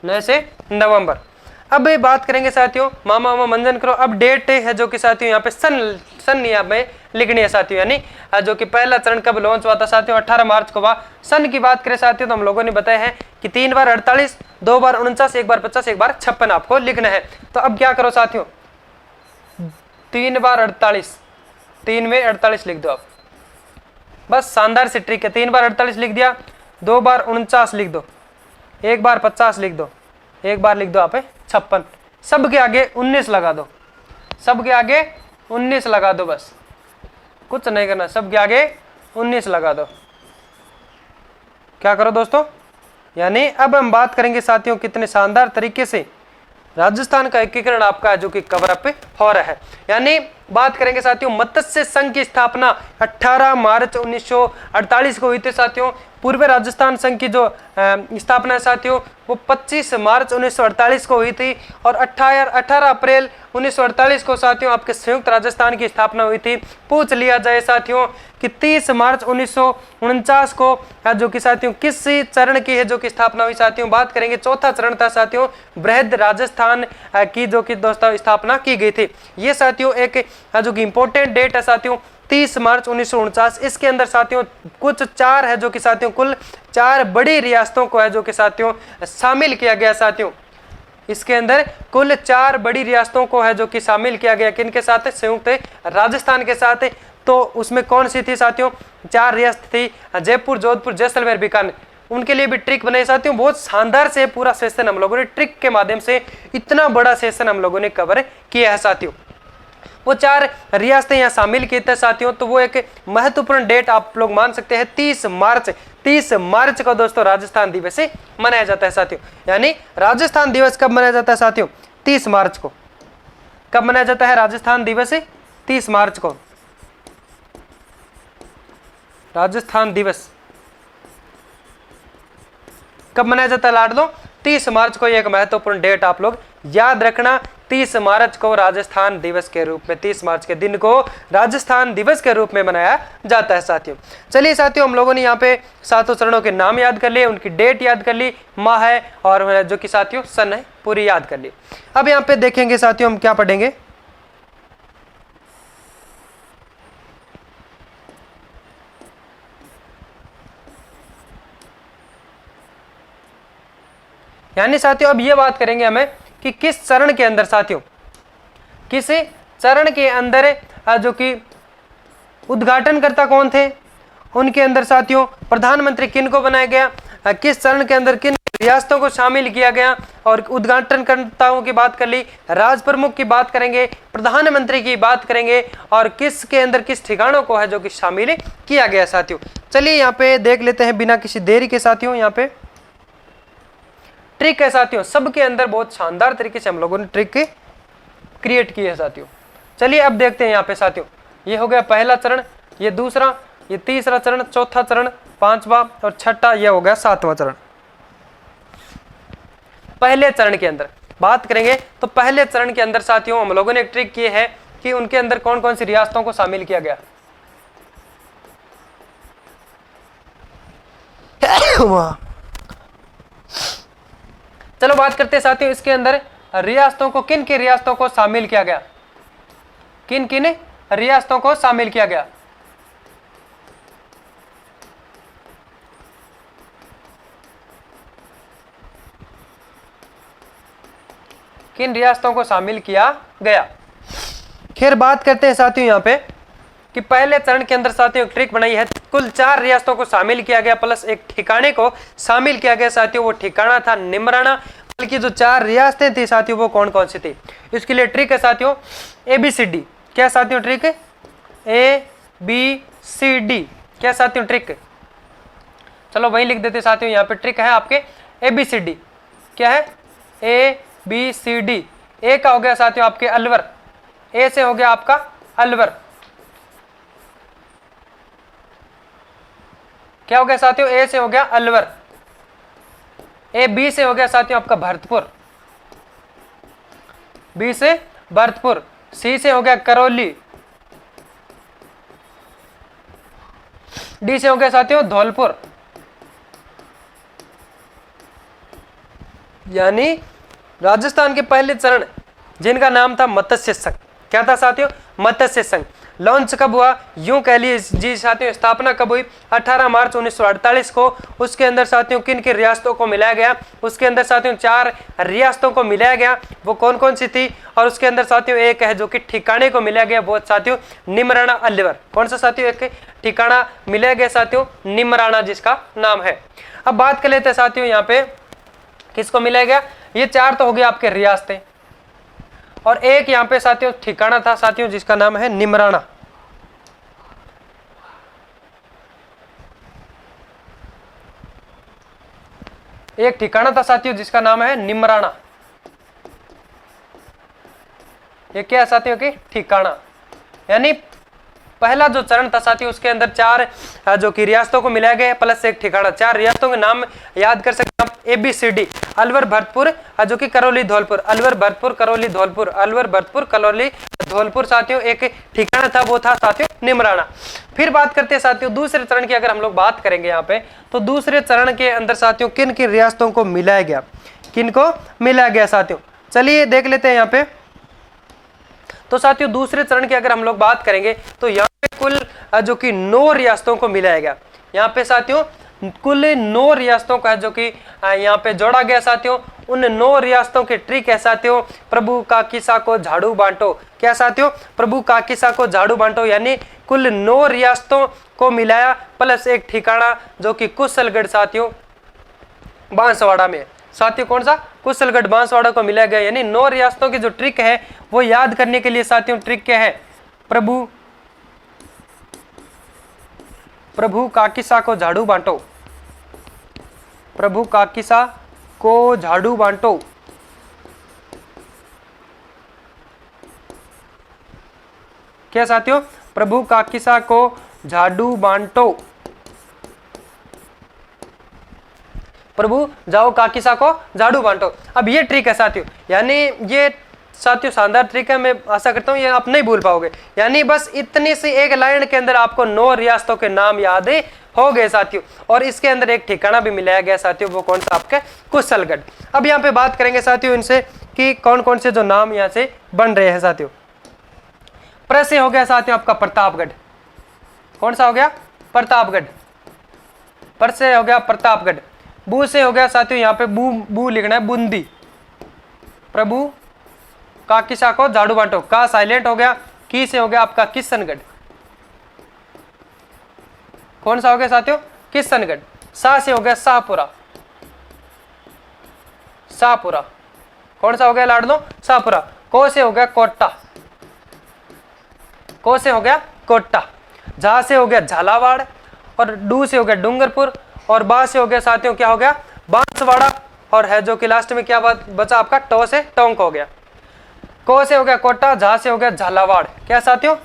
न से नवंबर। अब बात करेंगे साथियों मामा मामा मंजन करो। अब डेट है जो कि साथियों यहाँ पे सन यहाँ में लिखनी है साथियों, यानी जो कि पहला चरण कब लॉन्च हुआ था साथियों? 18 मार्च को हुआ। सन की बात करें साथियों तो हम लोगों ने बताया है कि 3 बार 48, 2 बार 49, 1 बार 50, 1 बार 56 आपको लिखना है। तो अब क्या करो साथियों? 3 बार 48, 3 में 48 लिख दो आप, बस शानदार सी ट्रिक है। 3 बार 48 लिख दिया, 2 बार 49 लिख दो, 1 बार 50 लिख दो, 1 बार लिख दो आप 56। सब के आगे 19 लगा दो, सब के आगे 19 लगा दो, बस कुछ नहीं करना, सब के आगे 19 लगा दो। क्या करो दोस्तों? यानी अब हम बात करेंगे साथियों कितने शानदार तरीके से राजस्थान का एकीकरण आपका जो कि कवर अप हो रहा है। यानी बात करेंगे साथियों मत्स्य संघ की स्थापना 18 मार्च 1948 को हुई थी साथियों। पूर्व राजस्थान संघ की जो स्थापना है साथियों वो 25 मार्च 1948 को हुई थी और 18 अप्रैल 1948 को साथियों आपके संयुक्त राजस्थान की स्थापना हुई थी। पूछ लिया जाए साथियों कि 30 मार्च 1949 को जो कि साथियों किस चरण की है जो कि स्थापना हुई साथियों? बात करेंगे चौथा चरण था साथियों वृहद राजस्थान की जो कि दोस्तों स्थापना की गई थी। ये साथियों एक जो कि इंपॉर्टेंट डेट है साथियों 30 मार्च 1949। इसके अंदर साथियों कुछ 4 है जो कि साथियों कुल 4 बड़ी रियासतों को है जो कि साथियों शामिल किया गया साथियों। इसके अंदर कुल 4 बड़ी रियासतों को है जो कि शामिल किया गया। किनके साथ? संयुक्त राजस्थान के साथ। तो उसमें कौन सी थी साथियों? 4 रियासत थी, जयपुर, जोधपुर, जैसलमेर, बीकानेर। उनके लिए भी ट्रिक बनाई साथियों। बहुत शानदार से पूरा सेशन हम लोगों ने ट्रिक के माध्यम से इतना बड़ा सेशन हम लोगों ने कवर किया है साथियों। वो 4 रियासतें यहाँ शामिल किए थे साथियों। तो वो एक महत्वपूर्ण डेट आप लोग मान सकते हैं 30 मार्च को दोस्तों राजस्थान दिवस मनाया जाता है साथियों। यानी राजस्थान दिवस कब मनाया जाता है साथियों? 30 मार्च को। कब मनाया जाता है राजस्थान दिवस? 30 मार्च को राजस्थान दिवस कब मनाया जाता है लाडलो? 30 मार्च को। एक महत्वपूर्ण डेट आप लोग याद रखना, 30 मार्च को राजस्थान दिवस के रूप में, 30 मार्च के दिन को राजस्थान दिवस के रूप में मनाया जाता है साथियों। चलिए साथियों, हम लोगों ने यहाँ पे 7 चरणों के नाम याद कर लिए, उनकी डेट याद कर ली, माह है और जो कि साथियों सन है, पूरी याद कर ली। अब यहाँ पे देखेंगे साथियों हम क्या पढ़ेंगे। यानी साथियों अब ये बात करेंगे हमें कि किस चरण के अंदर साथियों, किस चरण के अंदर जो कि उद्घाटनकर्ता कौन थे, उनके अंदर साथियों प्रधानमंत्री किन को बनाया गया, किस चरण के अंदर किन रियासतों को शामिल किया गया, और उद्घाटनकर्ताओं की बात कर ली, राज प्रमुख की बात करेंगे, प्रधानमंत्री की बात करेंगे, और किसके अंदर किस ठिकानों को है जो कि शामिल किया गया साथियों। चलिए यहाँ पे देख लेते हैं बिना किसी देरी के साथियों। यहाँ पे ट्रिक है साथियों, सबके अंदर बहुत शानदार तरीके से हम लोगों ने ट्रिक क्रिएट की है साथियों। चलिए अब देखते हैं यहाँ पे साथियों, ये हो गया पहला चरण, ये दूसरा, ये तीसरा चरण, चौथा चरण, 5वां और छठा, ये हो गया 7वां चरण। पहले चरण के अंदर बात करेंगे तो पहले चरण के अंदर साथियों हम लोगों ने एक ट्रिक की है कि उनके अंदर कौन कौन सी रियासतों को शामिल किया गया। चलो बात करते हैं साथियों, इसके अंदर रियासतों को, किन किन रियासतों को शामिल किया गया, किन किन रियासतों को शामिल किया गया। किन रियासतों को शामिल किया गया। खैर बात करते हैं साथियों यहाँ पे कि पहले चरण के अंदर साथियों एक ट्रिक बनाई है, कुल 4 रियासतों को शामिल किया गया प्लस एक ठिकाने को शामिल किया गया साथियों। वो ठिकाना था निमराना। बल्कि जो 4 रियासतें थी साथियों वो कौन कौन सी थी, इसके लिए ट्रिक है साथियों ABCD। क्या साथियों ट्रिक है? ABCD। क्या साथियों ट्रिक? चलो वही लिख देते साथियों, यहाँ पे ट्रिक है आपके ABCD। क्या है? ABCD। ए का हो गया साथियों आपके अलवर, ए से हो गया आपका अलवर। क्या हो गया साथियों? ए से हो गया अलवर। बी से हो गया साथियों आपका भरतपुर, बी से भरतपुर। सी से हो गया करौली, डी से हो गया साथियों धौलपुर। यानी राजस्थान के पहले चरण जिनका नाम था मत्स्य संघ। क्या था साथियों? मत्स्य संघ। लॉन्च कब हुआ? यूं कह लीजिए जी साथियों, स्थापना कब हुई? 18 मार्च 1948 को। उसके अंदर साथियों किन किन रियासतों को मिलाया गया? उसके अंदर साथियों 4 रियासतों को मिलाया गया। वो कौन कौन सी थी? और उसके अंदर साथियों एक है जो कि ठिकाने को मिलाया गया, वो साथियों निमराना अलवर। कौन सा साथियों? एक ठिकाना मिलाया गया साथियों निमराना, जिसका नाम है। अब बात कर लेते हैं साथियों यहाँ पे किसको मिलाया गया। ये 4 तो हो गया आपके रियासतें, और एक यहाँ पे साथियों ठिकाना था साथियों जिसका नाम है निमराना। एक ठिकाना था साथियों जिसका नाम है निमराना। ये क्या है साथियों की? ठिकाना। यानी पहला जो चरण था साथियों उसके अंदर 4 जो कि रियासतों को मिलाया गया प्लस एक ठिकाना। 4 रियासतों के नाम याद कर सकते हैं आप ABCD। अलवर भरतपुर जो कि करौली धौलपुर, अलवर भरतपुर करौली धौलपुर, अलवर भरतपुर करौली धौलपुर साथियों। एक ठिकाना था वो था साथियों निमराना। फिर बात करते हैं साथियों दूसरे चरण की। अगर हम लोग बात करेंगे यहाँ पे तो दूसरे चरण के अंदर साथियों किन किन रियासतों को मिलाया गया, किन को मिलाया गया साथियों, चलिए देख लेते हैं यहाँ पे। तो साथियों दूसरे चरण की अगर हम लोग बात करेंगे तो यहाँ पे कुल जो कि 9 रियासतों को मिलाया गया। यहाँ पे साथियों कुल 9 रियासतों का जो कि यहाँ पे जोड़ा गया साथियों। उन 9 रियासतों के ट्रिक है साथियों, प्रभु का किस्सा को झाड़ू बांटो। क्या साथियों? प्रभु का किस्सा को झाड़ू बांटो। यानी कुल 9 रियासतों को मिलाया प्लस एक ठिकाना जो कि कुशलगढ़ साथियों, बांसवाड़ा में। साथियों कौन सा? कुशलगढ़ बांसवाड़ा को मिलाया गया। यानी 9 रियासतों की जो ट्रिक है वो याद करने के लिए साथियों ट्रिक क्या है? प्रभु काकिसा को झाड़ू बांटो, प्रभु काकिसा को झाड़ू बांटो। क्या साथियों? प्रभु काकिसा को झाड़ू बांटो। प्रभु जाओ काकिसा को झाड़ू बांटो। अब ये ट्रिक है साथियों, यानी ये साथियों शानदार ट्रिक है। मैं आशा करता हूं ये आप नहीं भूल पाओगे। यानी बस इतनी सी एक लाइन के अंदर आपको 9 रियासतों के नाम याद हो गए साथियों। और इसके अंदर एक ठिकाना भी मिलाया गया साथियों, वो कौन सा? आपके कुशलगढ़। अब यहाँ पे बात करेंगे साथियों इनसे कि कौन कौन से जो नाम यहाँ से बन रहे हैं साथियों। प्र से हो गया साथियों आपका प्रतापगढ़। कौन सा हो गया? प्रतापगढ़। पर से हो गया प्रतापगढ़। बू से हो गया साथियों यहाँ पे बू लिखना है बूंदी। प्रभु काकिसा को झाड़ू बांटो। का साइलेंट हो गया। की से हो गया आपका किशनगढ़। कौन सा हो गया साथियों? किशनगढ़। सा से हो गया शाहपुरा। शाहपुरा। कौन सा हो गया लाडलो? शाहपुरा। को से हो गया कोटा। को से हो गया कोटा। झा से हो गया झालावाड़। और डू से हो गया डूंगरपुर। और बा से हो गया साथियों क्या हो गया? बांसवाड़ा। और है जो कि लास्ट में क्या बचा आपका? टो से टोंक हो गया। को से हो गया कोटा। झा से हो गया झालावाड़। क्या साथियों?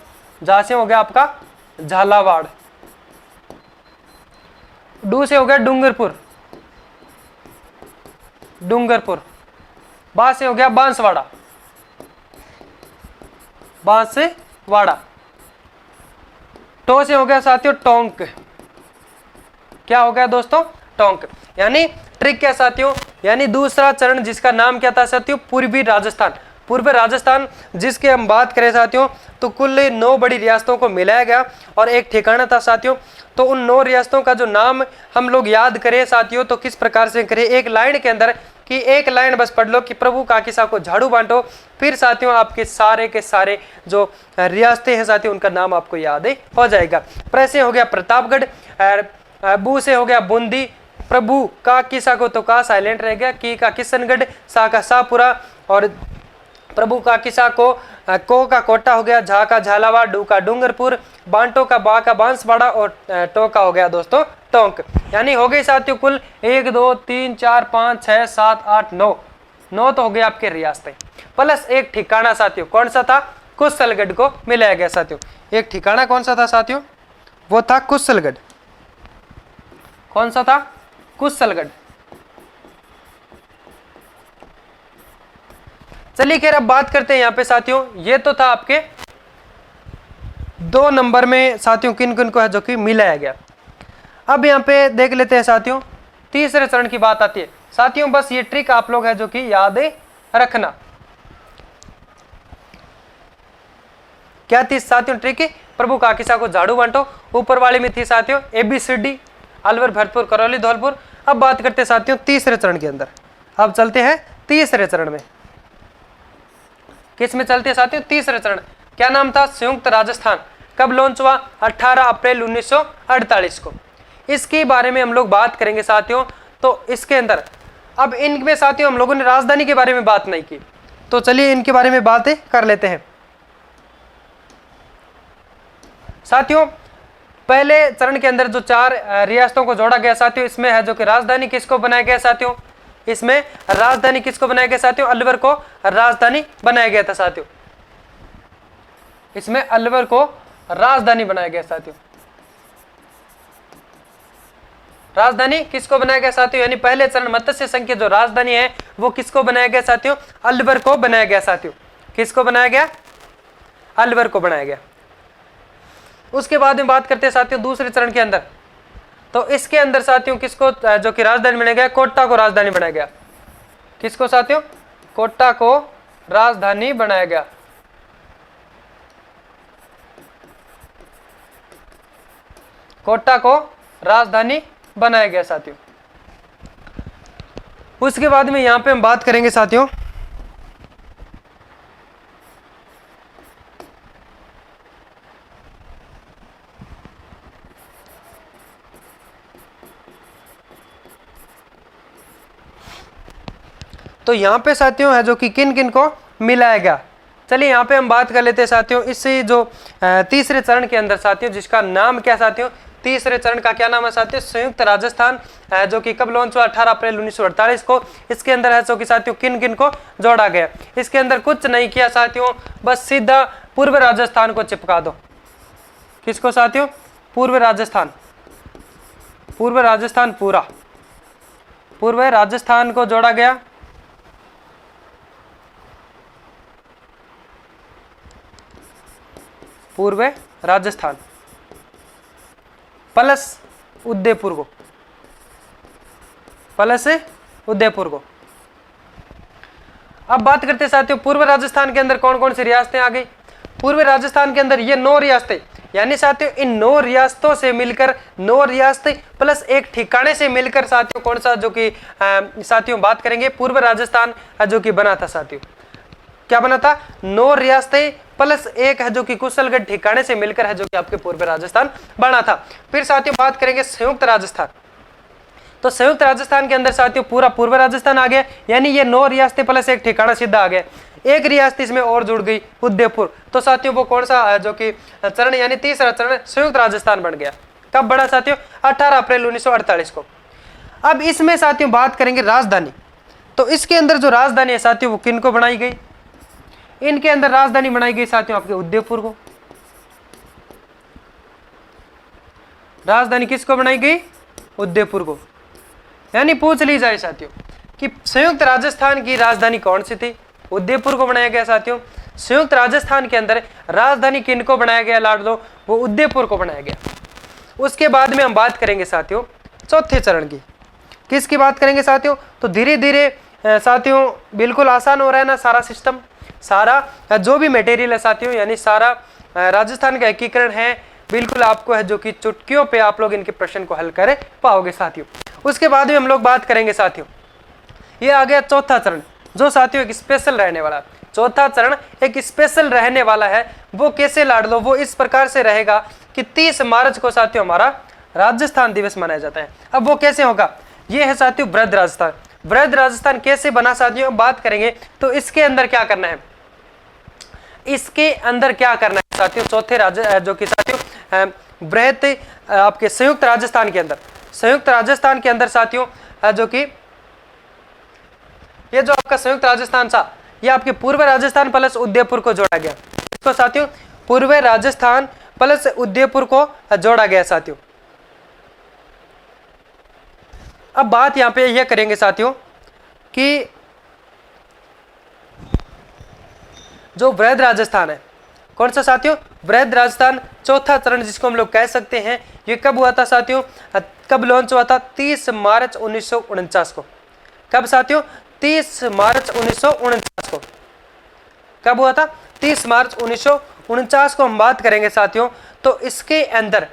झा से हो गया आपका झालावाड़। डू से हो गया डूंगरपुर। डूंगरपुर। बा से हो गया बांसवाड़ा। बांसवाड़ा। टो से हो गया साथियों टोंक। क्या हो गया दोस्तों? टोंक। यानी ट्रिक क्या साथियों? यानी दूसरा चरण जिसका नाम क्या था साथियों? पूर्वी राजस्थान। पूर्वी राजस्थान जिसके हम बात करें साथियों तो कुल 9 बड़ी रियासतों को मिलाया गया और एक ठिकाना था साथियों। तो उन 9 रियासतों का जो नाम हम लोग याद करें साथियों तो किस प्रकार से करें? एक लाइन के अंदर कि एक लाइन बस पढ़ लो कि प्रभु काकिसा को झाड़ू बांटो। फिर साथियों आपके सारे के सारे जो रियासतें हैं साथियों उनका नाम आपको याद हो जाएगा। प्र से हो गया प्रतापगढ़। बू से हो गया बूंदी। प्रभु का किसा को तो का साइलेंट रह गया। की का किशनगढ़। सा का शाहपुरा। और प्रभु का किसा को का कोटा हो गया। झा का झालावाड़। डू का डूंगरपुर। बांटो का बा का बांसवाड़ा। और टो का हो गया दोस्तों टोंक। यानी हो गई साथियों कुल 1 2 3 4 5 6 7 8 9 9 तो हो गए आपके रियासतें प्लस एक ठिकाना साथियों। कौन सा था? कुशलगढ़ को मिलाया गया साथियों। एक ठिकाना कौन सा था साथियों? वो था कुशलगढ़। कौन सा था? कुशलगढ़। चलिए खैर अब बात करते हैं यहाँ पे साथियों। ये तो था आपके 2 नंबर में साथियों किन किन को है जो कि मिलाया गया। अब यहाँ पे देख लेते हैं साथियों तीसरे चरण की बात आती है साथियों। बस ये ट्रिक आप लोग है जो कि याद रखना। क्या थी साथियों ट्रिक? प्रभु काकिसा को झाड़ू बांटो। ऊपर वाले में थी साथियों ABCD अलवर भरतपुर करौली धौलपुर। अब बात करते हैं साथियों तीसरे चरण के अंदर। अब चलते हैं तीसरे चरण में। किस में चलते हैं साथियों? तीसरे चरण। क्या नाम था? संयुक्त राजस्थान। कब लॉन्च हुआ? 18 अप्रैल 1948 को। इसके बारे में हम लोग बात करेंगे साथियों। तो इसके अंदर अब इनमें साथियों हम लोगों ने राजधानी के बारे में बात नहीं की, तो चलिए इनके बारे में बातें कर लेते हैं साथियों। पहले चरण के अंदर जो 4 रियासतों को जोड़ा गया साथियों, इसमें है जो कि राजधानी किसको बनाया गया साथियों? इसमें राजधानी किसको बनाया गया साथियों? अलवर को राजधानी बनाया गया था साथियों। इसमें अलवर को राजधानी बनाया गया साथियों। राजधानी किसको बनाया गया साथियों? यानी पहले चरण मत्स्य संघ की जो राजधानी है वो किसको बनाया गया साथियों? अलवर को बनाया गया साथियों। किसको बनाया गया? अलवर को बनाया गया। उसके बाद में बात करते हैं साथियों दूसरे चरण के अंदर। तो इसके अंदर साथियों किसको जो कि राजधानी बनाया गया? कोटा को राजधानी बनाया गया। किसको साथियों? कोटा को राजधानी बनाया गया। कोटा को राजधानी बनाया गया साथियों। उसके बाद में यहां पे हम बात करेंगे साथियों तो यहाँ पे साथियों है जो कि किन किन को मिलाया गया। चलिए यहाँ पे हम बात कर लेते हैं साथियों इसी जो तीसरे चरण के अंदर साथियों, जिसका नाम क्या साथियों, तीसरे चरण का क्या नाम है साथियों, संयुक्त राजस्थान, जो कि कब लॉन्च हुआ, 18 अप्रैल 1948 को। इसके अंदर है जो कि साथियों किन किन को जोड़ा गया। इसके अंदर कुछ नहीं किया साथियों, बस सीधा पूर्व राजस्थान को चिपका दो। किसको साथियों, पूर्व राजस्थान, पूर्व राजस्थान पूरा, पूर्व राजस्थान को जोड़ा गया। पूर्व राजस्थान प्लस उदयपुर को, प्लस उदयपुर को। अब बात करते हैं साथियों पूर्व राजस्थान के अंदर कौन कौन सी रियासतें आ गई। पूर्व राजस्थान के अंदर ये 9 रियासतें, यानी साथियों इन 9 रियासतों से मिलकर, 9 रियासतें प्लस एक ठिकाने से मिलकर साथियों कौन सा जो कि साथियों बात करेंगे पूर्व राजस्थान जो कि बना था साथियों। क्या बना था, 9 रियासतें प्लस एक है जो कि कुशलगढ़ ठिकाने से मिलकर है जो कि आपके पूर्व राजस्थान बना था। फिर साथियों बात करेंगे संयुक्त राजस्थान। तो संयुक्त राजस्थान के अंदर साथियों पूरा पूर्व राजस्थान आ गया, यानी ये 9 रियासतें प्लस एक ठिकाना सीधा आ गया। एक रियासत इसमें और जुड़ गई, उदयपुर। तो साथियों वो कौन सा जो कि चरण, यानी तीसरा चरण संयुक्त राजस्थान बन गया। कब बना साथियों, 18 अप्रैल 1948 को। अब इसमें साथियों बात करेंगे राजधानी। तो इसके अंदर जो राजधानी है साथियों वो किन को बनाई गई, इनके अंदर राजधानी बनाई गई साथियों आपके उदयपुर को। राजधानी किसको बनाई गई, उदयपुर को। यानी पूछ ली जाए साथियों कि संयुक्त राजस्थान की राजधानी कौन सी थी, उदयपुर को बनाया गया साथियों। संयुक्त राजस्थान के अंदर राजधानी किन को बनाया गया लाड लो, वो उदयपुर को बनाया गया। उसके बाद में हम बात करेंगे साथियों चौथे चरण की। किसकी बात करेंगे साथियों, तो धीरे धीरे साथियों बिल्कुल आसान हो रहा है ना सारा सिस्टम, सारा जो भी मटेरियल है साथियों, यानी सारा राजस्थान का एकीकरण है। बिल्कुल आपको है जो कि चुटकियों पे आप लोग इनके प्रश्न को हल कर पाओगे साथियों। उसके बाद में हम लोग बात करेंगे साथियों, ये आ गया चौथा चरण, जो साथियों एक स्पेशल रहने वाला। चौथा चरण एक स्पेशल रहने वाला है। वो कैसे लाड लो, वो इस प्रकार से रहेगा कि 30 मार्च को साथियों हमारा राजस्थान दिवस मनाया जाता है। अब वो कैसे होगा, ये है साथियों वृहद राजस्थान। वृहद राजस्थान कैसे बना साथियों बात करेंगे। तो इसके अंदर क्या करना है, इसके अंदर क्या करना है साथियों, चौथे राज्य जो कि साथियों वृहद आपके संयुक्त राजस्थान के अंदर, संयुक्त राजस्थान के अंदर साथियों जो कि ये जो आपका संयुक्त राजस्थान था, ये आपके पूर्व राजस्थान प्लस उदयपुर को जोड़ा गया। इसको साथियों पूर्व राजस्थान प्लस उदयपुर को जोड़ा गया साथियों। अब बात यहां पे यह करेंगे साथियों कि जो वृहद राजस्थान है, कौन सा साथियों, वृहद राजस्थान चौथा चरण जिसको हम लोग कह सकते हैं, ये कब हुआ था साथियों, कब लॉन्च हुआ था, 30 मार्च 1949 को। कब साथियों, 30 मार्च 1949 को। कब हुआ था, 30 मार्च 1949 को हम बात करेंगे साथियों। तो इसके अंदर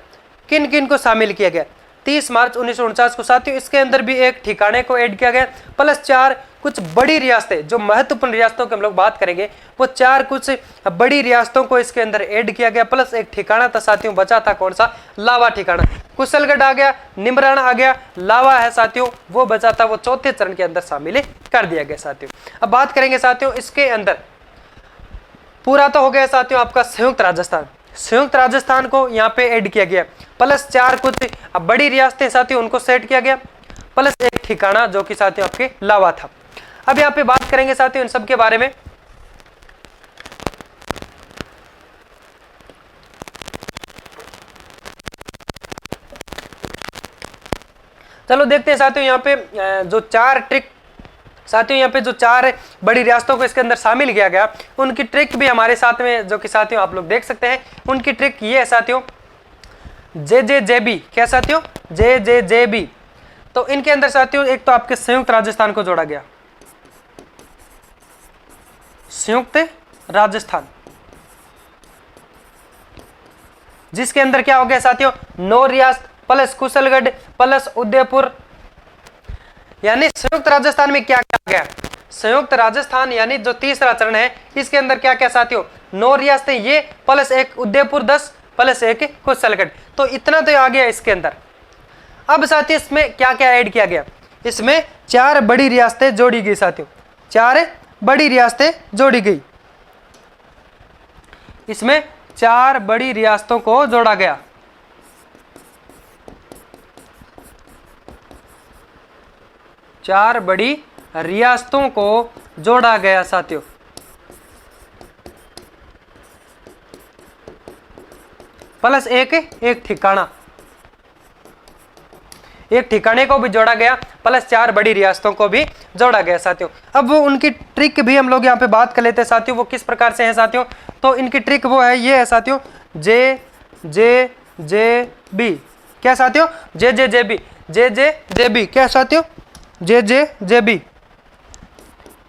किन किन को शामिल किया गया, 30 मार्च 1949 को साथियों इसके अंदर भी एक ठिकाने को ऐड किया गया, प्लस 4 कुछ बड़ी रियासतें, जो महत्वपूर्ण रियासतों की हम लोग बात करेंगे, वो 4 कुछ बड़ी रियासतों को इसके अंदर ऐड किया गया, प्लस एक ठिकाना था साथियों बचा था, कौन सा, लावा ठिकाना। कुशलगढ़ आ गया, निमरान आ गया, लावा है साथियों वो बचा था, वो चौथे चरण के अंदर शामिल कर दिया गया साथियों। अब बात करेंगे साथियों इसके अंदर, पूरा तो हो गया साथियों आपका संयुक्त राजस्थान। संयुक्त राजस्थान को यहाँ पे ऐड किया गया, प्लस 4 कुछ बड़ी रियासतें साथियों उनको सेट किया गया, प्लस एक ठिकाना जो कि साथियों आपके लावा था। अब यहाँ पे बात करेंगे साथियों इन सब के बारे में। चलो देखते हैं साथियों यहाँ पे जो 4 ट्रिक साथियों, यहाँ पे जो 4 बड़ी रियासतों को इसके अंदर शामिल किया गया, उनकी ट्रिक भी हमारे साथ में जो कि साथियों आप लोग देख सकते हैं। उनकी ट्रिक ये है साथियों, JJJB, क्या साथियों, JJJB। तो इनके अंदर साथियों एक तो आपके संयुक्त राजस्थान को जोड़ा गया, संयुक्त राजस्थान, जिसके अंदर क्या हो गया साथियों, 9 रियासत प्लस कुशलगढ़ प्लस उदयपुर। यानी संयुक्त राजस्थान में क्या क्या गया, संयुक्त राजस्थान यानी जो तीसरा चरण है, इसके अंदर क्या क्या साथियों, 9 रियासतें ये प्लस एक उदयपुर 10 प्लस एक कुशलगढ़। तो इतना तो आ गया इसके अंदर। अब साथियों इसमें क्या क्या ऐड किया गया, इसमें 4 बड़ी रियासतें जोड़ी गई साथियों, 4 बड़ी रियासतें जोड़ी गई। इसमें 4 बड़ी रियासतों को जोड़ा गया। चार बड़ी रियासतों को जोड़ा गया साथियों। प्लस एक ठिकाना, एक ठिकाने को भी जोड़ा गया, प्लस 4 बड़ी रियासतों को भी जोड़ा गया साथियों। अब वो उनकी ट्रिक भी हम लोग यहाँ पे बात कर लेते हैं साथियों, वो किस प्रकार से है साथियों। तो इनकी ट्रिक वो है, ये है साथियों, जे जे जे बी। क्या साथियों? जे जे जे बी, जे जे जे बी। क्या साथियों? जे जे जे बी।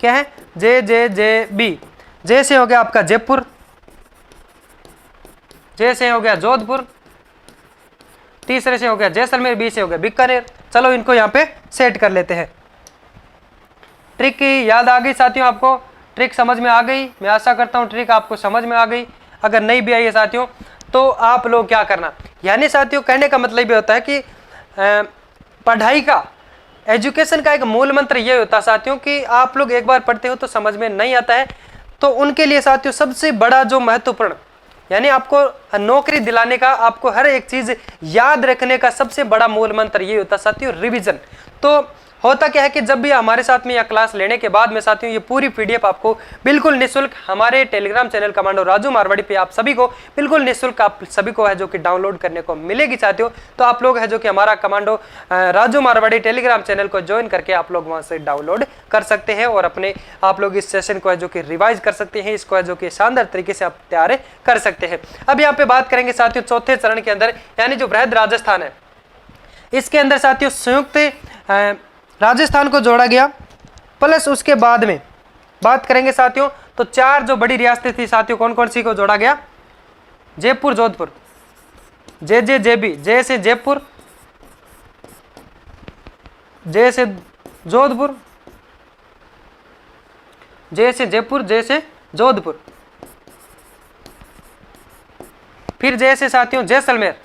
क्या है? जे जे जे बी। जे से हो गया आपका जयपुर, जे से हो गया जोधपुर, तीसरे से हो गया जैसलमेर, बी से हो गया बीकानेर। चलो इनको यहाँ पे सेट कर लेते हैं। ट्रिक की याद आ गई साथियों आपको? ट्रिक समझ में आ गई? मैं आशा करता हूँ ट्रिक आपको समझ में आ गई। अगर नहीं भी आई है साथियों तो आप लोग क्या करना, यानी साथियों कहने का मतलब ये होता है कि पढ़ाई का, एजुकेशन का एक मूल मंत्र ये होता है साथियों कि आप लोग एक बार पढ़ते हो तो समझ में नहीं आता है, तो उनके लिए साथियों सबसे बड़ा जो महत्वपूर्ण, यानी आपको नौकरी दिलाने का, आपको हर एक चीज याद रखने का सबसे बड़ा मूल मंत्र ये होता है साथियों, रिवीजन। तो होता क्या है कि जब भी हमारे साथ में यह क्लास लेने के बाद में साथियों ये पूरी पीडीएफ आपको बिल्कुल निःशुल्क हमारे Telegram channel commando Raju Marwari पे आप सभी को बिल्कुल निःशुल्क आप सभी को है जो कि डाउनलोड करने को मिलेगी साथियों। तो आप लोग है जो कि हमारा commando Raju Marwari Telegram channel को ज्वाइन करके आप लोग वहां से डाउनलोड कर सकते हैं और अपने आप लोग इस सेशन को है जो कि रिवाइज कर सकते हैं, इसको है जो कि शानदार तरीके से आप तैयार कर सकते हैं। अब यहाँ पे बात करेंगे साथियों चौथे चरण के अंदर, यानी जो बृहद राजस्थान है, इसके अंदर साथियों संयुक्त राजस्थान को जोड़ा गया। प्लस उसके बाद में बात करेंगे साथियों तो 4 जो बड़ी रियासतें थी साथियों, कौन कौन सी को जोड़ा गया? जयपुर, जोधपुर, जे जे जे बी, जे से जयपुर, जे से जोधपुर, जे से जयपुर, जे से जोधपुर, फिर जे से साथियों जैसलमेर,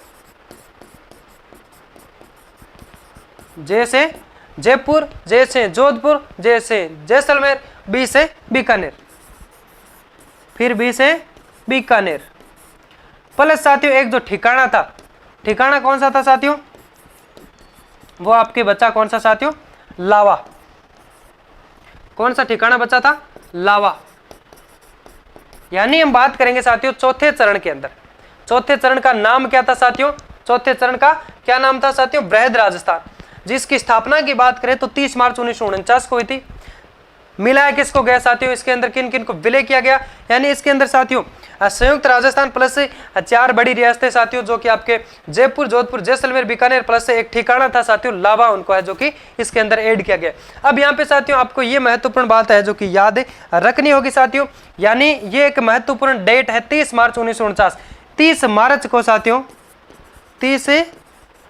जे से जयपुर, जे से जोधपुर, जे से जैसलमेर, बी से बीकानेर, फिर बी से बीकानेर। प्लस साथियों एक जो ठिकाना था, ठिकाना कौन सा था साथियों? वो आपके बचा कौन सा साथियों? लावा। कौन सा ठिकाना बचा था? लावा। यानी हम बात करेंगे साथियों चौथे चरण के अंदर, चौथे चरण का नाम क्या था साथियों? चौथे चरण का क्या नाम था साथियों? बृहद राजस्थान, जिसकी स्थापना की बात करें तो 30 मार्च 1949 को हुई थी। मिलाया किसको गया साथियों? इसके अंदर किन किन को विलय किया गया? यानी इसके अंदर साथियों संयुक्त राजस्थान प्लस 4 बड़ी रियासतें साथियों जो कि आपके जयपुर, जोधपुर, जैसलमेर, बीकानेर, प्लस से एक ठिकाना था साथियों लावा, उनको है जो कि इसके अंदर ऐड किया गया। अब यहाँ पे साथियों आपको ये महत्वपूर्ण बात है जो कि याद रखनी होगी साथियों, यानी ये एक महत्वपूर्ण डेट है 30 मार्च 1949। 30 मार्च को साथियों, 30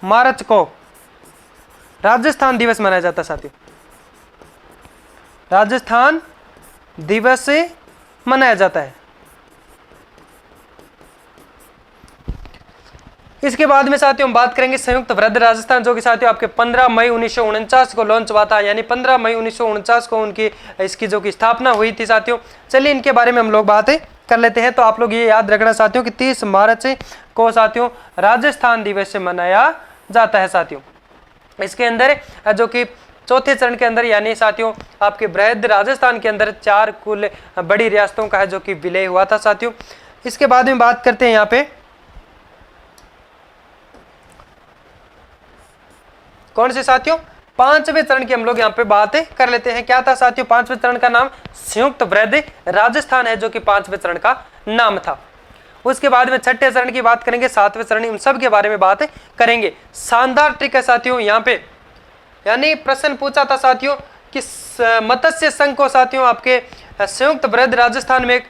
मार्च को राजस्थान दिवस मनाया जाता है साथियों, राजस्थान दिवस से मनाया जाता है। इसके बाद में साथियों हम बात करेंगे संयुक्त बृहद राजस्थान, जो कि साथियों आपके 15 मई 1949 को लॉन्च हुआ था, यानी 15 मई 1949 को उनकी इसकी जो कि स्थापना हुई थी साथियों। चलिए इनके बारे में हम लोग बातें कर लेते हैं। तो आप लोग ये याद रखना साथियों कि 30 मार्च को साथियों राजस्थान दिवस से मनाया जाता है साथियों। इसके अंदर जो कि चौथे चरण के अंदर यानी साथियों आपके बृहद राजस्थान के अंदर 4 कुल बड़ी रियासतों का है जो कि विलय हुआ था साथियों। इसके बाद में बात करते हैं यहाँ पे कौन से साथियों? 5वें चरण की हम लोग यहाँ पे बातें कर लेते हैं। क्या था साथियों 5वें चरण का नाम? संयुक्त बृहद राजस्थान है जो कि 5वें चरण का नाम था। उसके बाद में 6ठे चरण की बात करेंगे, 7वें चरण, उन सब के बारे में बात करेंगे। शानदार ट्रिक है साथियों यहाँ पे, यानी प्रश्न पूछा था साथियों कि मत्स्य संघ को साथियों आपके संयुक्त बृहद राजस्थान में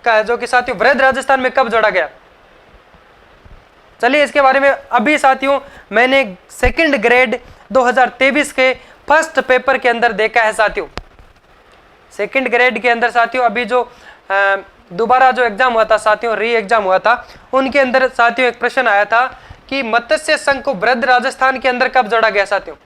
जो कि साथियों बृहद राजस्थान में कब जोड़ा गया? चलिए इसके बारे में अभी साथियों मैंने 2nd ग्रेड 2023 के फर्स्ट पेपर के अंदर देखा है साथियों। 2nd ग्रेड के अंदर साथियों अभी जो दोबारा जो एग्जाम हुआ था साथियों, री एग्जाम हुआ था, उनके अंदर साथियों एक प्रश्न आया था कि मत्स्य संघ को बृहद राजस्थान के अंदर कब जोड़ा गया साथियों?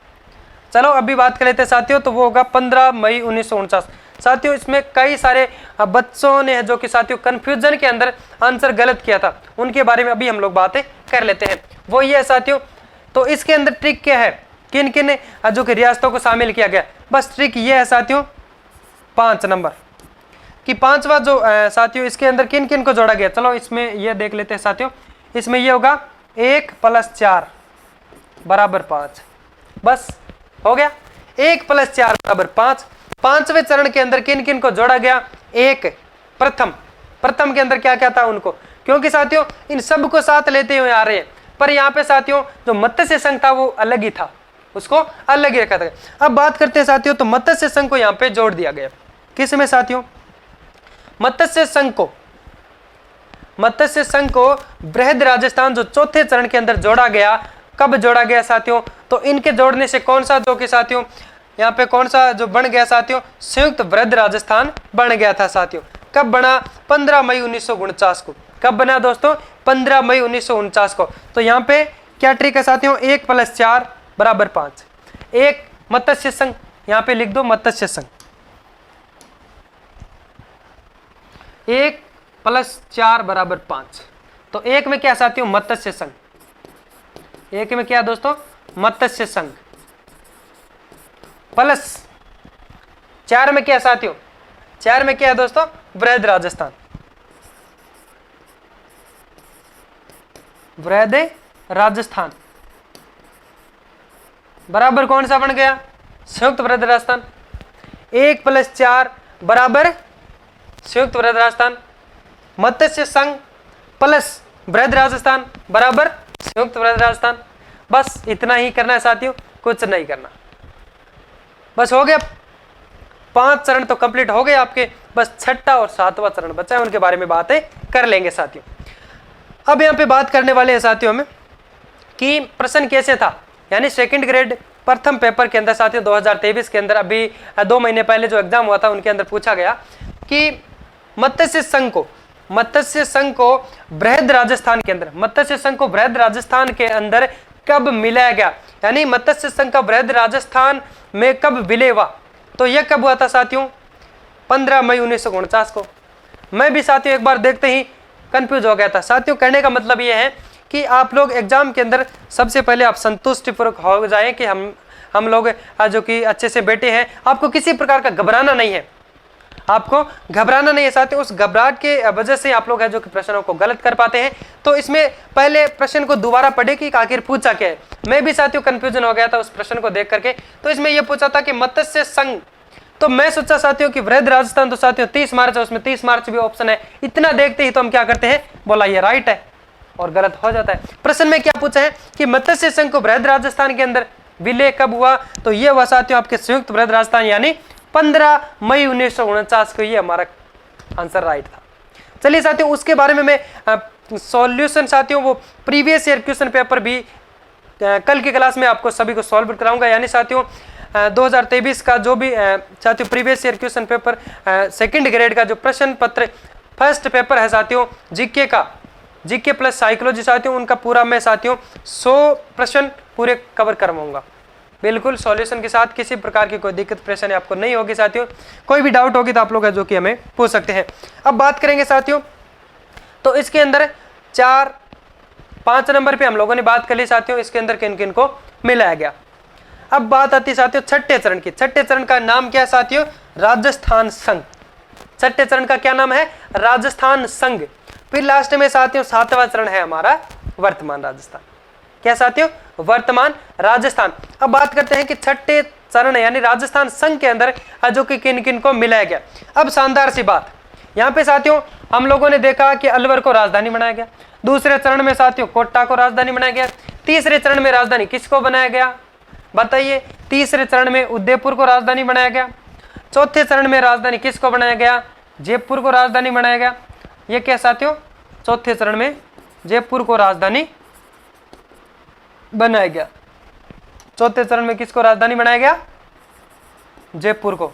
चलो अभी बात कर लेते हैं साथियों, तो वो होगा 15 मई 1949। साथियों इसमें कई सारे बच्चों ने जो कि साथियों कंफ्यूजन के अंदर आंसर गलत किया था, उनके बारे में अभी हम लोग बातें कर लेते हैं। वो ये है साथियों, तो इसके अंदर ट्रिक क्या है, किन किन जो कि रियासतों को शामिल किया गया, बस ट्रिक ये है साथियों 5 नंबर कि पांचवा जो साथियों इसके अंदर किन किन को जोड़ा गया। चलो इसमें ये देख लेते हैं साथियों, इसमें ये होगा 1 + 4 = 5, बस हो गया, 1 + 4 = 5। पांचवें चरण के अंदर किन किन को जोड़ा गया, एक प्रथम के अंदर क्या क्या था उनको, क्योंकि साथियों इन सब को साथ लेते हुए आ रहे हैं, पर यहाँ पे साथियों जो मत्स्य संघ था वो अलग ही था, उसको अलग ही रखा था। अब बात करते हैं साथियों, तो मत्स्य संघ को यहाँ पे जोड़ दिया गया, किस में साथियों, मत्स्य संघ को बृहद राजस्थान जो चौथे चरण के अंदर जोड़ा गया। कब जोड़ा गया साथियों, तो इनके जोड़ने से कौन सा जो कि साथियों यहाँ पे कौन सा जो बन गया साथियों, संयुक्त बृहद राजस्थान बन गया था साथियों। कब बना, 15 मई 1949 को। कब बना दोस्तों, 15 मई 1949 को। तो यहाँ पे क्या ट्रिक है साथियों, 1 + 4 = 5। एक मत्स्य संघ, यहाँ पे लिख दो मत्स्य संघ, 1 + 4 = 5। तो एक में क्या साथियों, मत्स्य संघ, एक में क्या दोस्तों, मत्स्य संघ, प्लस 4 में क्या साथियों, 4 में क्या है दोस्तों, बृहद राजस्थान, बृहद राजस्थान बराबर कौन सा बन गया, संयुक्त बृहद राजस्थान। 1 + 4 बराबर संयुक्त बृहद राजस्थान, मत्स्य संघ प्लस बृहद राजस्थान बराबर संयुक्त बृहद राजस्थान। बस इतना ही करना है साथियों, कुछ नहीं करना, बस हो गया। 5 चरण तो कंप्लीट हो गए आपके, बस 6वां और 7वां चरण बचा है, उनके बारे में बातें कर लेंगे साथियों। अब यहाँ पे बात करने वाले हैं साथियों में कि प्रश्न कैसे था, यानी सेकंड ग्रेड प्रथम पेपर के अंदर साथियों 2023 के अंदर अभी 2 महीने पहले जो एग्जाम हुआ था उनके अंदर पूछा गया कि मत्स्य संघ को बृहद राजस्थान के अंदर, मत्स्य संघ को बृहद राजस्थान के अंदर कब मिलाया गया, यानी मत्स्य संघ का बृहद राजस्थान में कब विलय हुआ। तो यह कब हुआ था साथियों, 15 मई 1949 को। मैं भी साथियों एक बार देखते ही कंफ्यूज हो गया था साथियों। कहने का मतलब यह है कि आप लोग एग्जाम के अंदर सबसे पहले आप संतुष्टिपूर्वक हो जाएं कि हम लोग जो कि अच्छे से बैठे हैं, आपको किसी प्रकार का घबराना नहीं है, आपको घबराना नहीं है साथियों। उस घबराहट के वजह से आप लोग है जो कि प्रश्नों को गलत कर पाते हैं। तो इसमें पहले प्रश्न को दोबारा पढ़े कि आखिर पूछा क्या है। मैं भी साथियों कंफ्यूजन हो गया था उस प्रश्न को देख करके। तो इसमें यह पूछा था कि मत्स्य संघ, तो मैं सोचा साथियों कि बृहद राजस्थान तो साथियों 30 मार्च है, उसमें 30 मार्च भी ऑप्शन है। इतना देखते ही तो हम क्या करते हैं, बोला ये राइट है और गलत हो जाता है। प्रश्न में क्या पूछा है कि मत्स्य संघ को बृहद राजस्थान के अंदर विलय कब हुआ, तो ये हुआ साथियों आपके संयुक्त बृहद राजस्थान यानी 15 मई 1949 को। ये हमारा आंसर राइट था। चलिए साथियों उसके बारे में मैं सॉल्यूशन साथियों वो प्रीवियस ईयर क्वेश्चन पेपर भी कल की क्लास में आपको सभी को सॉल्व कराऊंगा। यानी साथियों 2023 का जो भी साथियों previous year question paper second grade का जो प्रश्न पत्र फर्स्ट पेपर है साथियों जीके का, जीके प्लस साइकोलॉजी साथियों, उनका पूरा मैं साथियों 100 प्रश्न पूरे कवर करवाऊंगा बिल्कुल सॉल्यूशन के साथ। किसी प्रकार की कोई दिक्कत परेशानी आपको नहीं होगी साथियों। कोई भी डाउट होगी तो आप लोग है जो कि हमें पूछ सकते हैं। अब बात करेंगे साथियों, तो इसके अंदर 4-5 नंबर पे हम लोगों ने बात कर ली साथियों, इसके अंदर किन किन को मिलाया गया। अब बात आती है साथियों छठे चरण की। छठे चरण का नाम क्या है साथियों, राजस्थान संघ। छठे चरण का क्या नाम है, राजस्थान संघ। फिर लास्ट में साथियों 7वां चरण है हमारा वर्तमान राजस्थान। क्या साथियों, वर्तमान राजस्थान। अब बात करते हैं कि छठे चरण यानी राजस्थान संघ के अंदर जो कि किन किन को मिलाया गया। अब शानदार सी बात यहाँ पे साथियों हम लोगों ने देखा कि अलवर को राजधानी बनाया गया। दूसरे चरण में साथियों कोटा को राजधानी बनाया गया। तीसरे चरण में राजधानी किसको बनाया गया बताइए, तीसरे चरण में उदयपुर को राजधानी बनाया गया। चौथे चरण में राजधानी किसको बनाया गया, जयपुर को राजधानी बनाया गया। ये क्या साथियों, चौथे चरण में जयपुर को राजधानी बनाया गया। चौथे चरण में किसको राजधानी बनाया गया, जयपुर को।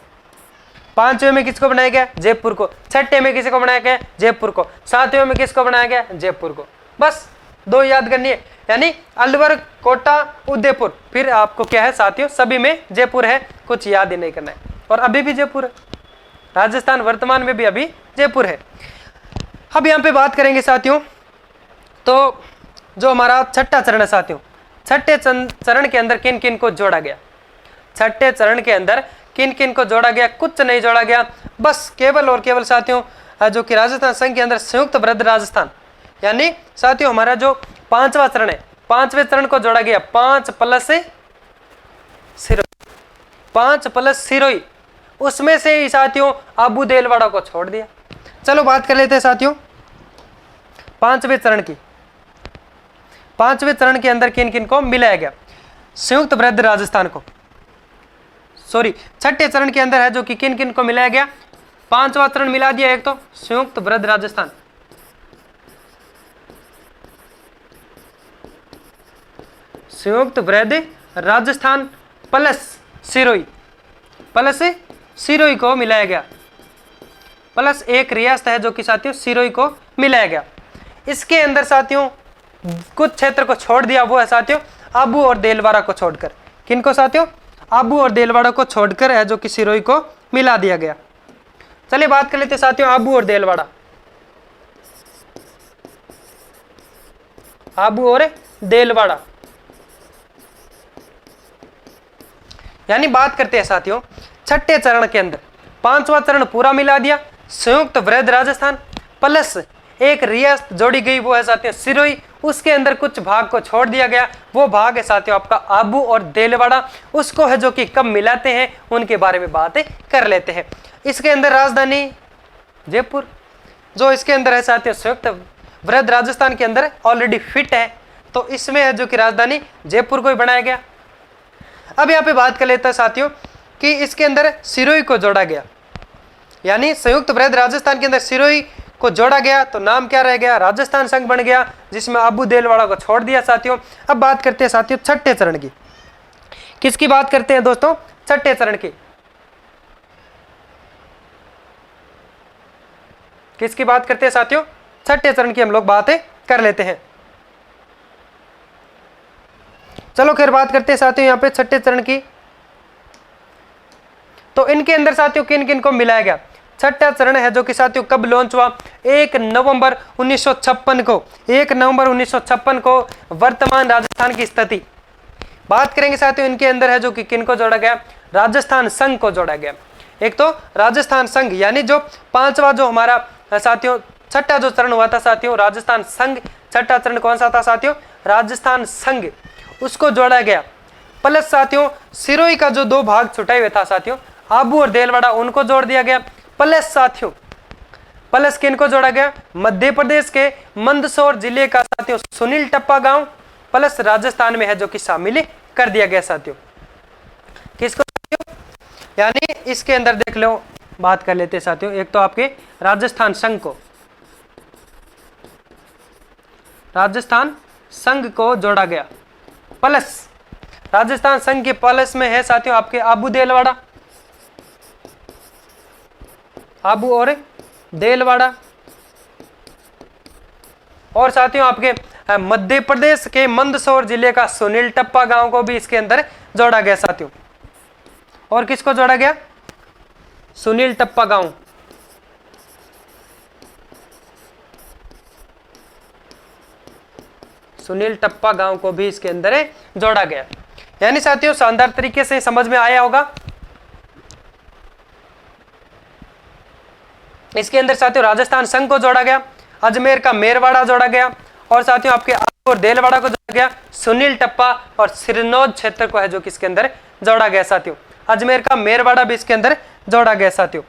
पांचवें में किसको बनाया गया, जयपुर को। छठे में किसको बनाया गया, जयपुर को। सातवें में किसको बनाया गया, जयपुर को। बस 2 याद करनी है, यानी अलवर, कोटा, उदयपुर। फिर आपको क्या है साथियों, सभी में जयपुर है, कुछ याद ही नहीं करना है। और अभी भी जयपुर है, राजस्थान वर्तमान में भी अभी जयपुर है। अब यहाँ पे बात करेंगे साथियों, तो जो हमारा छठा चरण है साथियों, छठे चरण के अंदर किन किन को जोड़ा गया, छठे चरण के अंदर किन किन को जोड़ा गया, कुछ नहीं जोड़ा गया, बस केवल और केवल साथियों जो कि राजस्थान संघ के अंदर संयुक्त वृद्ध राजस्थान, यानी साथियों हमारा जो पांचवा चरण है, पांचवें चरण को जोड़ा गया 5 प्लस सिरोही, 5 प्लस सिरोही, उसमें से ही साथियों आबू देलवाड़ा को छोड़ दिया। चलो बात कर लेते हैं साथियों पांचवें चरण की। पांचवें चरण के अंदर किन किन को मिलाया गया, संयुक्त वृद्ध राजस्थान को, सॉरी छठे चरण के अंदर है जो कि किन किन को मिलाया गया, पांचवा चरण मिला दिया, एक तो संयुक्त वृद्ध राजस्थान, संयुक्त वृद्ध राजस्थान प्लस सिरोही, प्लस सिरोही को मिलाया गया, प्लस एक रियासत है जो कि साथियों सिरोही को मिलाया गया। इसके अंदर साथियों कुछ क्षेत्र को छोड़ दिया, वो है साथियों आबू और देलवाड़ा को छोड़कर, किनको साथियों, आबू और देलवाड़ा को छोड़कर है जो कि सिरोही को मिला दिया गया। चलिए बात कर लेते हैं साथियों आबू और देलवाड़ा, आबू और देलवाड़ा, यानी बात करते हैं साथियों छठे चरण के अंदर पांचवा चरण पूरा मिला दिया, संयुक्त वृद्ध राजस्थान प्लस एक रियासत जोड़ी गई, वो है साथियों सिरोही, उसके अंदर कुछ भाग को छोड़ दिया गया, वो भाग है साथियों आपका आबू और देलवाड़ा, उसको है जो कि कब मिलाते हैं उनके बारे में बातें कर लेते हैं। इसके अंदर राजधानी जयपुर, जो इसके अंदर है साथियों संयुक्त वृद्ध राजस्थान के अंदर ऑलरेडी फिट है, तो इसमें है जो कि राजधानी जयपुर को ही बनाया गया। अब यहाँ पे बात कर लेते हैं साथियों कि इसके अंदर सिरोही को जोड़ा गया, यानी संयुक्त वृद्ध राजस्थान के अंदर सिरोही को जोड़ा गया, तो नाम क्या रह गया, राजस्थान संघ बन गया, जिसमें आबू देलवाड़ा को छोड़ दिया साथियों। अब बात करते हैं साथियों छठे चरण की, किसकी बात करते हैं दोस्तों, छठे चरण की, किसकी बात करते हैं साथियों, छठे चरण की हम लोग बातें कर लेते हैं। चलो खैर बात करते हैं साथियों यहाँ पे छठे चरण की, तो इनके अंदर साथियों किन किन को मिलाया गया। छठा चरण है जो कि साथियों कब लॉन्च हुआ, 1 नवंबर 1956 को, 1 नवंबर 1956 को वर्तमान राजस्थान की स्थिति बात करेंगे साथियों। इनके अंदर है जो कि किन को जोड़ा गया, राजस्थान संघ को जोड़ा गया। एक तो राजस्थान संघ, यानी जो पांचवा जो हमारा साथियों छठा जो चरण हुआ था साथियों राजस्थान संघ, छठा चरण कौन सा था साथियों, राजस्थान संघ, उसको जोड़ा गया। प्लस साथियों सिरोही का जो दो भाग छुटाए हुए था साथियों आबू और देलवाड़ा, उनको जोड़ दिया गया। प्लस साथियों प्लस किन को जोड़ा गया, मध्य प्रदेश के मंदसौर जिले का साथियों सुनील टप्पा गांव प्लस राजस्थान में है जो कि शामिल कर दिया गया साथियों। किसको साथियों, यानी इसके अंदर देख लो, बात कर लेते हैं साथियों, एक तो आपके राजस्थान संघ को, राजस्थान संघ को जोड़ा गया, प्लस राजस्थान संघ के प्लस में है साथियों आपके आबू देलवाड़ा, आबू और देलवाड़ा, और साथियों आपके मध्य प्रदेश के मंदसौर जिले का सुनील टप्पा गांव को भी इसके अंदर जोड़ा गया साथियों। और किसको जोड़ा गया, सुनील टप्पा गांव, सुनील टप्पा गांव को भी इसके अंदर जोड़ा गया। यानी साथियों शानदार तरीके से समझ में आया होगा। इसके अंदर साथियों राजस्थान संघ को जोड़ा गया, अजमेर का मेरवाड़ा जोड़ा गया, और साथियों आपके आबू और देलवाड़ा को जोड़ा गया, सुनील टप्पा और सिरनौज क्षेत्र को है जो कि इसके अंदर जोड़ा गया साथियों। अजमेर का मेरवाड़ा भी इसके अंदर जोड़ा गया साथियों।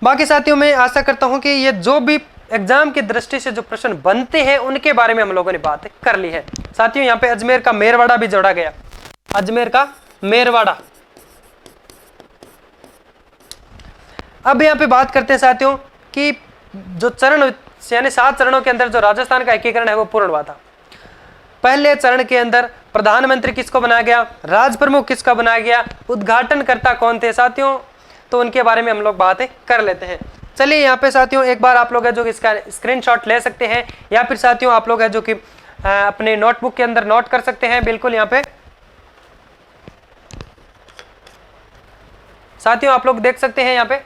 बाकी साथियों मैं आशा करता हूं कि ये जो भी एग्जाम की दृष्टि से जो प्रश्न बनते हैं उनके बारे में हम लोगों ने बात कर ली है साथियों। यहाँ पे अजमेर का मेरवाड़ा भी जोड़ा गया, अजमेर का मेरवाड़ा। अब यहाँ पे बात करते हैं साथियों कि जो चरण यानी 7 चरणों के अंदर जो राजस्थान का एकीकरण है वो पूर्ण हुआ था। पहले चरण के अंदर प्रधानमंत्री किसको बनाया गया, राज प्रमुख किसका बनाया गया, उद्घाटनकर्ता कौन थे साथियों, तो उनके बारे में हम लोग बातें कर लेते हैं। चलिए यहाँ पे साथियों एक बार आप लोग है जो कि इसका स्क्रीनशॉट ले सकते हैं, या फिर साथियों आप लोग है जो कि अपने नोटबुक के अंदर नोट कर सकते हैं। बिल्कुल यहाँ पे साथियों आप लोग देख सकते हैं यहाँ पे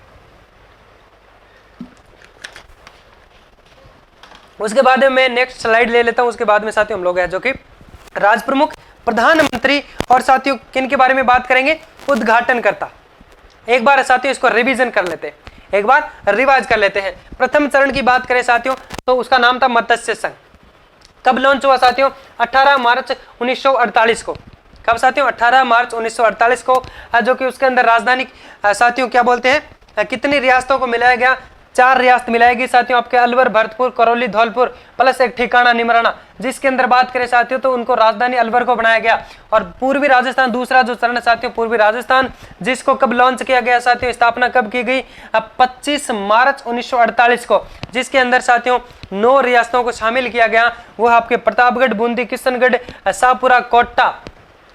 उसके बाद में मैं नेक्स्ट स्लाइड ले लेता हूं। उसके बाद में साथियों हम लोग है जो कि राज प्रमुख, प्रधानमंत्री और साथियों किन के बारे में बात करेंगे, उद्घाटनकर्ता। एक बार साथियों इसको रिवीजन कर लेते हैं, एक बार रिवाइज कर लेते हैं। प्रथम चरण की बात करें साथियों तो उसका नाम था मत्स्य संघ। कब लॉन्च हुआ साथियों, 18 मार्च 1948 को। कब साथियों, 18 मार्च 1948 को, जो कि उसके अंदर राजधानी साथियों क्या बोलते हैं, कितनी रियासतों को मिलाया गया, 4 रियासत मिलाएगी साथियों, आपके अलवर, भरतपुर, करौली, धौलपुर प्लस एक ठिकाना निमराना। जिसके अंदर बात करें साथियों तो उनको राजधानी अलवर को बनाया गया। और पूर्वी राजस्थान दूसरा जो चरण साथियों, पूर्वी राजस्थान, जिसको कब लॉन्च किया गया साथियों, स्थापना कब की गई, 25 मार्च 1948 को, जिसके अंदर साथियों 9 रियासतों को शामिल किया गया। वो आपके प्रतापगढ़, बूंदी, किशनगढ़, शाहपुरा, कोटा,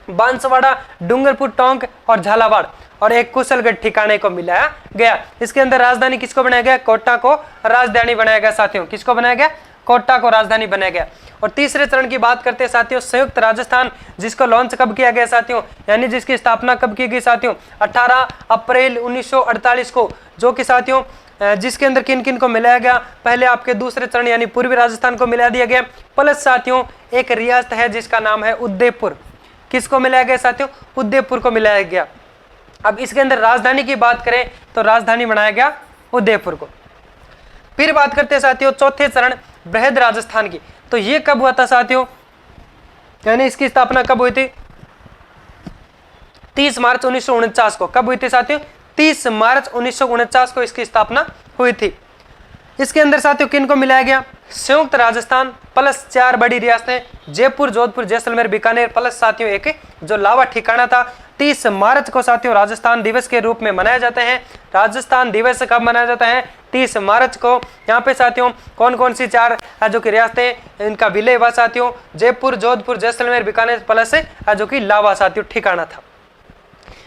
बांसवाड़ा, डूंगरपुर, टोंक और झालावाड़ और एक कुशलगढ़ ठिकाने को मिलाया गया। इसके अंदर राजधानी किसको बनाया गया, कोटा को राजधानी बनाया गया साथियों। किसको बनाया गया, कोटा को राजधानी बनाया गया। और तीसरे चरण की बात करते हैं साथियों, संयुक्त राजस्थान, जिसको लॉन्च कब किया गया साथियों, यानी जिसकी स्थापना कब की गई साथियों, 18 अप्रैल 1948 को, जो कि साथियों जिसके अंदर किन किन को मिलाया गया, पहले आपके दूसरे चरण यानी पूर्वी राजस्थान को मिला दिया गया, प्लस साथियों एक रियासत है जिसका नाम है उदयपुर। किसको मिलाया गया साथियों, उदयपुर को मिलाया गया। अब इसके अंदर राजधानी की बात करें तो राजधानी बनाया गया उदयपुर को। फिर बात करते हैं साथियों चौथे चरण बृहद राजस्थान की। तो ये कब हुआ था साथियों, यानी इसकी स्थापना कब हुई थी, 30 मार्च 1949 को। कब हुई थी साथियों, 30 मार्च 1949 को इसकी स्थापना हुई थी। इसके अंदर साथियों किन को मिलाया गया, संयुक्त राजस्थान प्लस 4 बड़ी रियासतें, जयपुर, जोधपुर, जैसलमेर, बीकानेर प्लस साथियों एक जो लावा ठिकाना था। 30 मार्च को साथियों राजस्थान दिवस के रूप में मनाया जाता है। राजस्थान दिवस कब मनाया जाता है, 30 मार्च को। यहाँ पे साथियों कौन कौन सी 4 जो कि रियासतें, इनका विलय हुआ साथियों, जयपुर, जोधपुर, जैसलमेर, बीकानेर प्लस जो कि लावा साथियों ठिकाना था।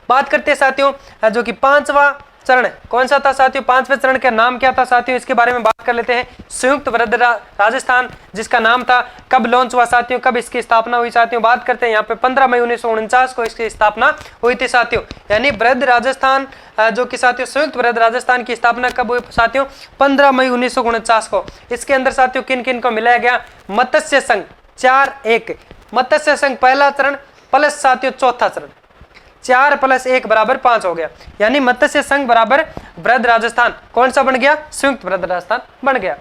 बात करते हैं साथियों जो कि 5वां चरण कौन सा था साथियों, 5वें चरण का नाम क्या था साथियों, इसके बारे में बात कर लेते हैं। संयुक्त बृहद राजस्थान, जिसका नाम था, कब लॉन्च हुआ साथियों, कब इसकी स्थापना हुई साथियों, बात करते हैं यहाँ पे 15 मई 1949 को इसकी स्थापना हुई थी साथियों। यानी बृहद राजस्थान जो कि साथियों संयुक्त बृहद राजस्थान की स्थापना कब हुई साथियों, 15 मई 1949 को। इसके अंदर साथियों किन किन को मिलाया गया, मत्स्य संघ 4-1, मत्स्य संघ पहला चरण प्लस साथियों चौथा चरण, 4 + 1 = 5 हो गया। यानी मत्स्य संघ बराबर बृहद राजस्थान कौन सा बन गया, संयुक्त बृहद राजस्थान बन गया।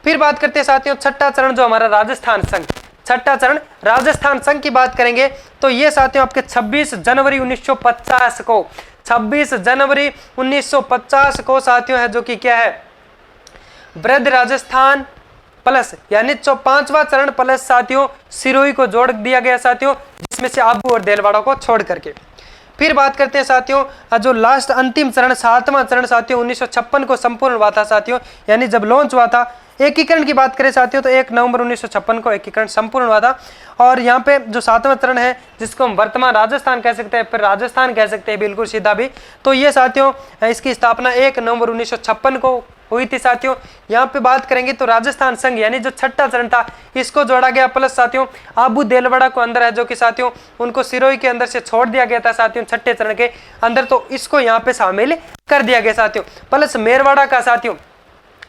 फिर बात करते हैं साथियों छठा चरण जो हमारा राजस्थान संघ, छठा चरण राजस्थान संघ की बात करेंगे तो ये साथियों आपके 26 जनवरी 1950 को, 26 जनवरी 1950 को साथियों है जो कि क्या है, बृहद राजस्थान प्लस यानी 5वां चरण प्लस साथियों सिरोही को जोड़ दिया गया साथियों, जिसमें से आबू और देलवाड़ा को छोड़ करके। फिर बात करते हैं साथियों जो लास्ट अंतिम चरण 7वां चरण साथियों 1956 को संपूर्ण हुआ था साथियों, यानी जब लॉन्च हुआ था। एकीकरण की बात करें साथियों तो 1 नवंबर 1956 को एकीकरण संपूर्ण हुआ था। और यहाँ पे जो 7वां चरण है जिसको हम वर्तमान राजस्थान कह सकते हैं, फिर राजस्थान कह सकते हैं बिल्कुल सीधा भी, तो ये साथियों इसकी स्थापना 1 नवंबर 1956 को हुई थी साथियों। यहाँ पे बात करेंगे तो राजस्थान संघ यानी जो छठा चरण था इसको जोड़ा गया, प्लस साथियों आबू देलवाड़ा को अंदर है जो कि साथियों उनको सिरोही के अंदर से छोड़ दिया गया था साथियों छठे चरण के अंदर, तो इसको यहाँ पे शामिल कर दिया गया साथियों। प्लस मेरवाड़ा का साथियों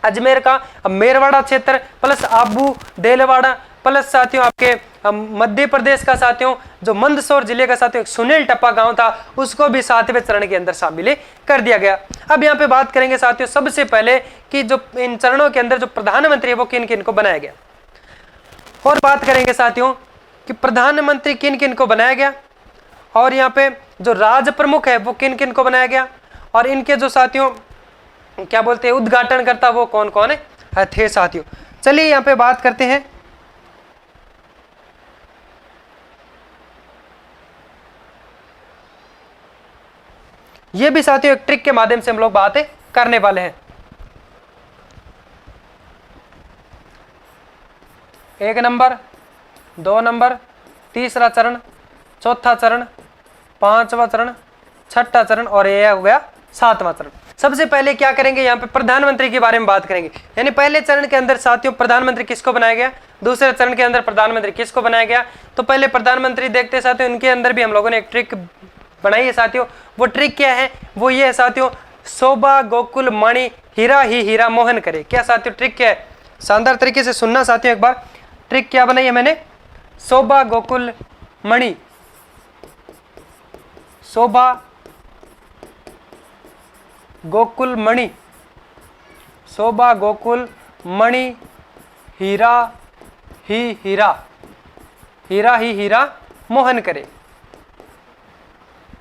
अजमेर का मेरवाड़ा क्षेत्र प्लस आबू देलवाड़ा प्लस साथियों आपके मध्य प्रदेश का साथियों जो मंदसौर जिले का साथियों सुनील टप्पा गांव था उसको भी 7वें चरण के अंदर शामिल कर दिया गया। अब यहाँ पे बात करेंगे साथियों सबसे पहले कि जो इन चरणों के अंदर जो प्रधानमंत्री है वो किन किन को बनाया गया, और बात करेंगे साथियों कि प्रधानमंत्री किन किन को बनाया गया, और यहाँ पे जो राज प्रमुख है वो किन किन को बनाया गया, और इनके जो साथियों क्या बोलते हैं उद्घाटन करता वो कौन कौन है थे साथियों। चलिए यहाँ पे बात करते हैं। ये भी साथियों एक ट्रिक के माध्यम से हम लोग बातें करने वाले हैं। 1 नंबर, 2 नंबर, तीसरा चरण, चौथा चरण, 5वां चरण, छठा चरण और यह हो गया 7वां चरण। सबसे पहले क्या करेंगे, यहाँ पे प्रधानमंत्री के बारे में बात करेंगे। यानी पहले चरण के अंदर साथियों प्रधानमंत्री किसको बनाया गया, दूसरे चरण के अंदर प्रधानमंत्री किसको बनाया गया। तो पहले प्रधानमंत्री देखते हैं साथियों, इनके अंदर भी हम लोगों ने एक ट्रिक बनाई है साथियों। वो ट्रिक क्या है, वो ये है साथियों, शोभा गोकुल मणि हीरा ही हीरा मोहन करे। क्या साथियों ट्रिक क्या है, शानदार तरीके से सुनना साथियों। एक बार ट्रिक क्या बनाई है मैंने, शोभा गोकुल मणि, शोभा गोकुल मणि, शोभा गोकुल मणि, हीरा ही हीरा, हीरा ही हीरा मोहन करे।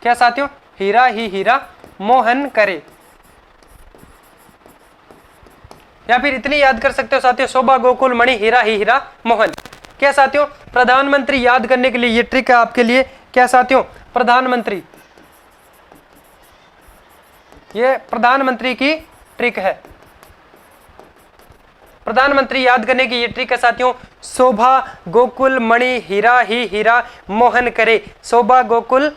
क्या साथियों, हीरा ही हीरा मोहन करे। या फिर इतनी याद कर सकते हो साथियों, शोभा गोकुल मणि, हीरा ही हीरा मोहन। क्या साथियों, प्रधानमंत्री याद करने के लिए ये ट्रिक है आपके लिए। क्या साथियों, प्रधानमंत्री, ये प्रधानमंत्री की ट्रिक है। प्रधानमंत्री याद करने की ये ट्रिक है साथियों, शोभा गोकुल मणि, हीरा ही हीरा मोहन करे, शोभा गोकुल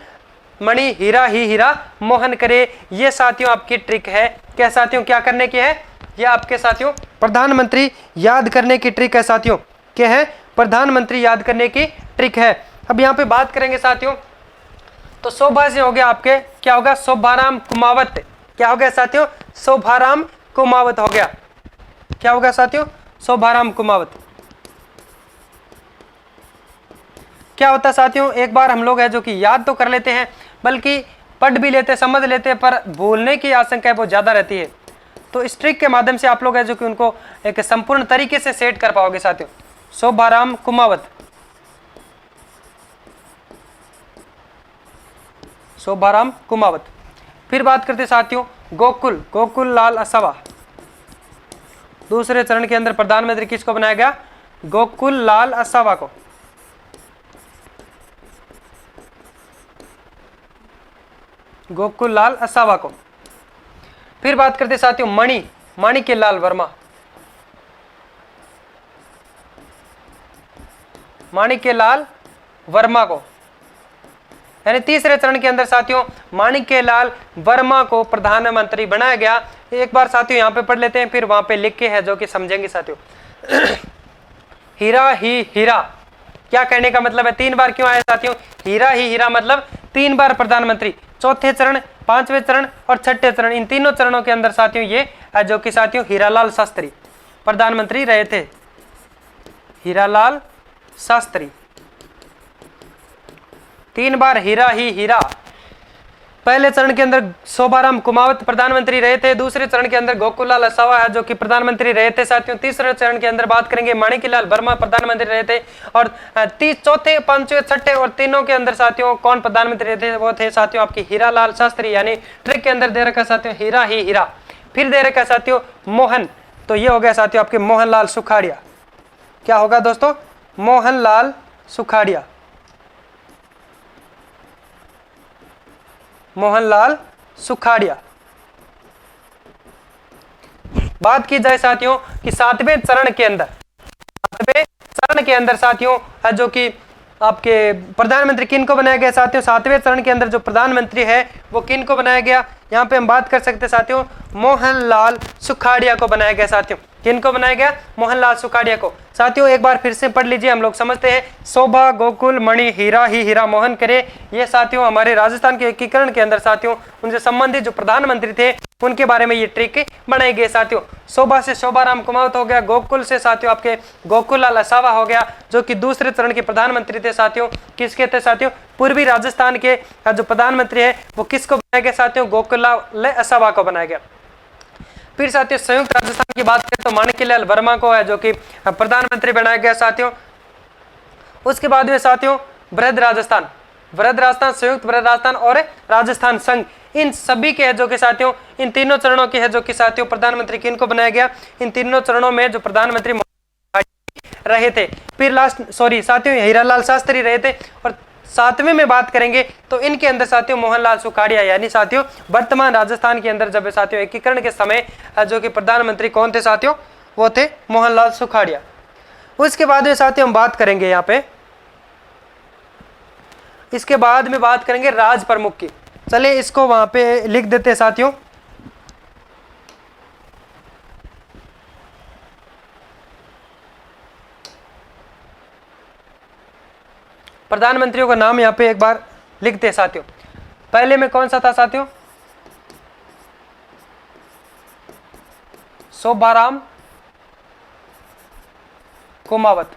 मणि, हीरा ही हीरा मोहन करे। ये साथियों आपकी ट्रिक है। क्या साथियों, क्या करने की है, ये आपके साथियों प्रधानमंत्री याद करने की ट्रिक है साथियों। क्या है, प्रधानमंत्री याद करने की ट्रिक है। अब यहाँ पे बात करेंगे साथियों, तो शोभा से हो गया आपके, क्या होगा, शोभाराम कुमावत। क्या हो गया साथियों, शोभाराम कुमावत हो गया। क्या होगा साथियों, शोभाराम कुमावत। क्या होता है साथियों, एक बार हम लोग है जो कि याद तो कर लेते हैं, बल्कि पढ़ भी लेते, समझ लेते हैं, पर भूलने की आशंका बहुत ज्यादा रहती है। तो इस ट्रिक के माध्यम से आप लोग है जो कि उनको एक संपूर्ण तरीके से सेट कर पाओगे साथियों। शोभाराम कुमावत, शोभाराम कुमावत। फिर बात करते साथियों गोकुल, गोकुल लाल असावा। दूसरे चरण के अंदर प्रधानमंत्री किसको बनाया गया, गोकुल लाल असावा को। गोकुल लाल असावा को। फिर बात करते साथियों मणि, माणिक्य लाल वर्मा, माणिक्य लाल वर्मा को। यानी तीसरे चरण के अंदर साथियों माणिक्य लाल वर्मा को प्रधानमंत्री बनाया गया। एक बार साथियों यहाँ पे पढ़ लेते हैं, फिर वहां पे लिख के है जो कि समझेंगे साथियों। हीरा ही हीरा, क्या कहने का मतलब है, 3 बार क्यों आया साथियों, हीरा ही हीरा मतलब 3 बार प्रधानमंत्री। चौथे चरण, 5वें चरण और 6ठे चरण, इन तीनों चरणों के अंदर साथियों ये जो कि साथियों हीरालाल शास्त्री प्रधानमंत्री रहे थे। हीरालाल शास्त्री 3 बार हीरा ही हीरा। पहले चरण के अंदर शोभाराम कुमावत प्रधानमंत्री रहे थे, दूसरे चरण के अंदर गोकुललाल असावा है जो कि प्रधानमंत्री रहे थे साथियों, तीसरे चरण के अंदर बात करेंगे माणिक्यलाल वर्मा प्रधानमंत्री रहे थे, और चौथे, 5वें, 6ठे और तीनों के अंदर साथियों कौन प्रधानमंत्री रहे थे, वो थे साथियों आपकी हीरालाल शास्त्री। यानी ट्रिक के अंदर दे रखा साथियों हीरा ही हीरा। फिर दे रखा साथियों मोहन, तो ये हो गया साथियों आपके मोहनलाल सुखाड़िया। क्या होगा दोस्तों, मोहनलाल सुखाड़िया, मोहनलाल सुखाड़िया। बात की जाए साथियों कि 7वें चरण के अंदर, 7वें चरण के अंदर साथियों जो कि आपके प्रधानमंत्री किन को बनाया गया साथियों, 7वें चरण के अंदर जो प्रधानमंत्री है वो किन को बनाया गया, यहाँ पे हम बात कर सकते हैं साथियों मोहनलाल सुखाड़िया को बनाया गया साथियों। किन को बनाया गया, मोहनलाल सुखाड़िया को। साथियों एक बार फिर से पढ़ लीजिए, हम लोग समझते हैं शोभा गोकुल मणि, हीरा ही हीरा मोहन करे। ये साथियों हमारे राजस्थान के एकीकरण के अंदर साथियों उनसे संबंधित जो प्रधानमंत्री थे उनके बारे में ये ट्रिक बनाई गई साथियों। शोभा से शोभाराम कुमावत हो गया, गोकुल से साथियों आपके गोकुललाल असावा हो गया जो कि दूसरे चरण के प्रधानमंत्री थे साथियों। किसके थे साथियों, पूर्वी राजस्थान के जो प्रधानमंत्री है वो किसको बनाया गया साथियों, गोकुललाल असावा को बनाया गया। फिर साथियों संयुक्त राजस्थान की बात करें तो माणिक्यलाल वर्मा को है जो कि प्रधानमंत्री बनाया गया साथियों। उसके बाद में साथियों बृहद राजस्थान, बृहद राजस्थान, संयुक्त बृहद राजस्थान और राजस्थान संघ, इन सभी के है जो कि साथियों इन तीनों चरणों के है जो कि साथियों प्रधानमंत्री किन को बनाया गया, इन तीनों चरणों में जो प्रधानमंत्री रहे थे। फिर लास्ट साथियों हीरालाल शास्त्री रहे थे। और 7वें में बात करेंगे तो इनके अंदर साथियों मोहनलाल सुखाड़िया, यानी साथियों वर्तमान राजस्थान के अंदर जब साथियों एकीकरण के समय जो कि प्रधानमंत्री कौन थे साथियों, वो थे मोहनलाल सुखाड़िया। उसके बाद में साथियों हम बात करेंगे यहाँ पे, इसके बाद में बात करेंगे राज प्रमुख की। चलिए इसको वहां पे लिख देते हैं साथियों। प्रधानमंत्रियों का नाम यहाँ पे एक बार लिखते हैं साथियों। पहले में कौन सा था साथियों, शोभाराम कुमावत।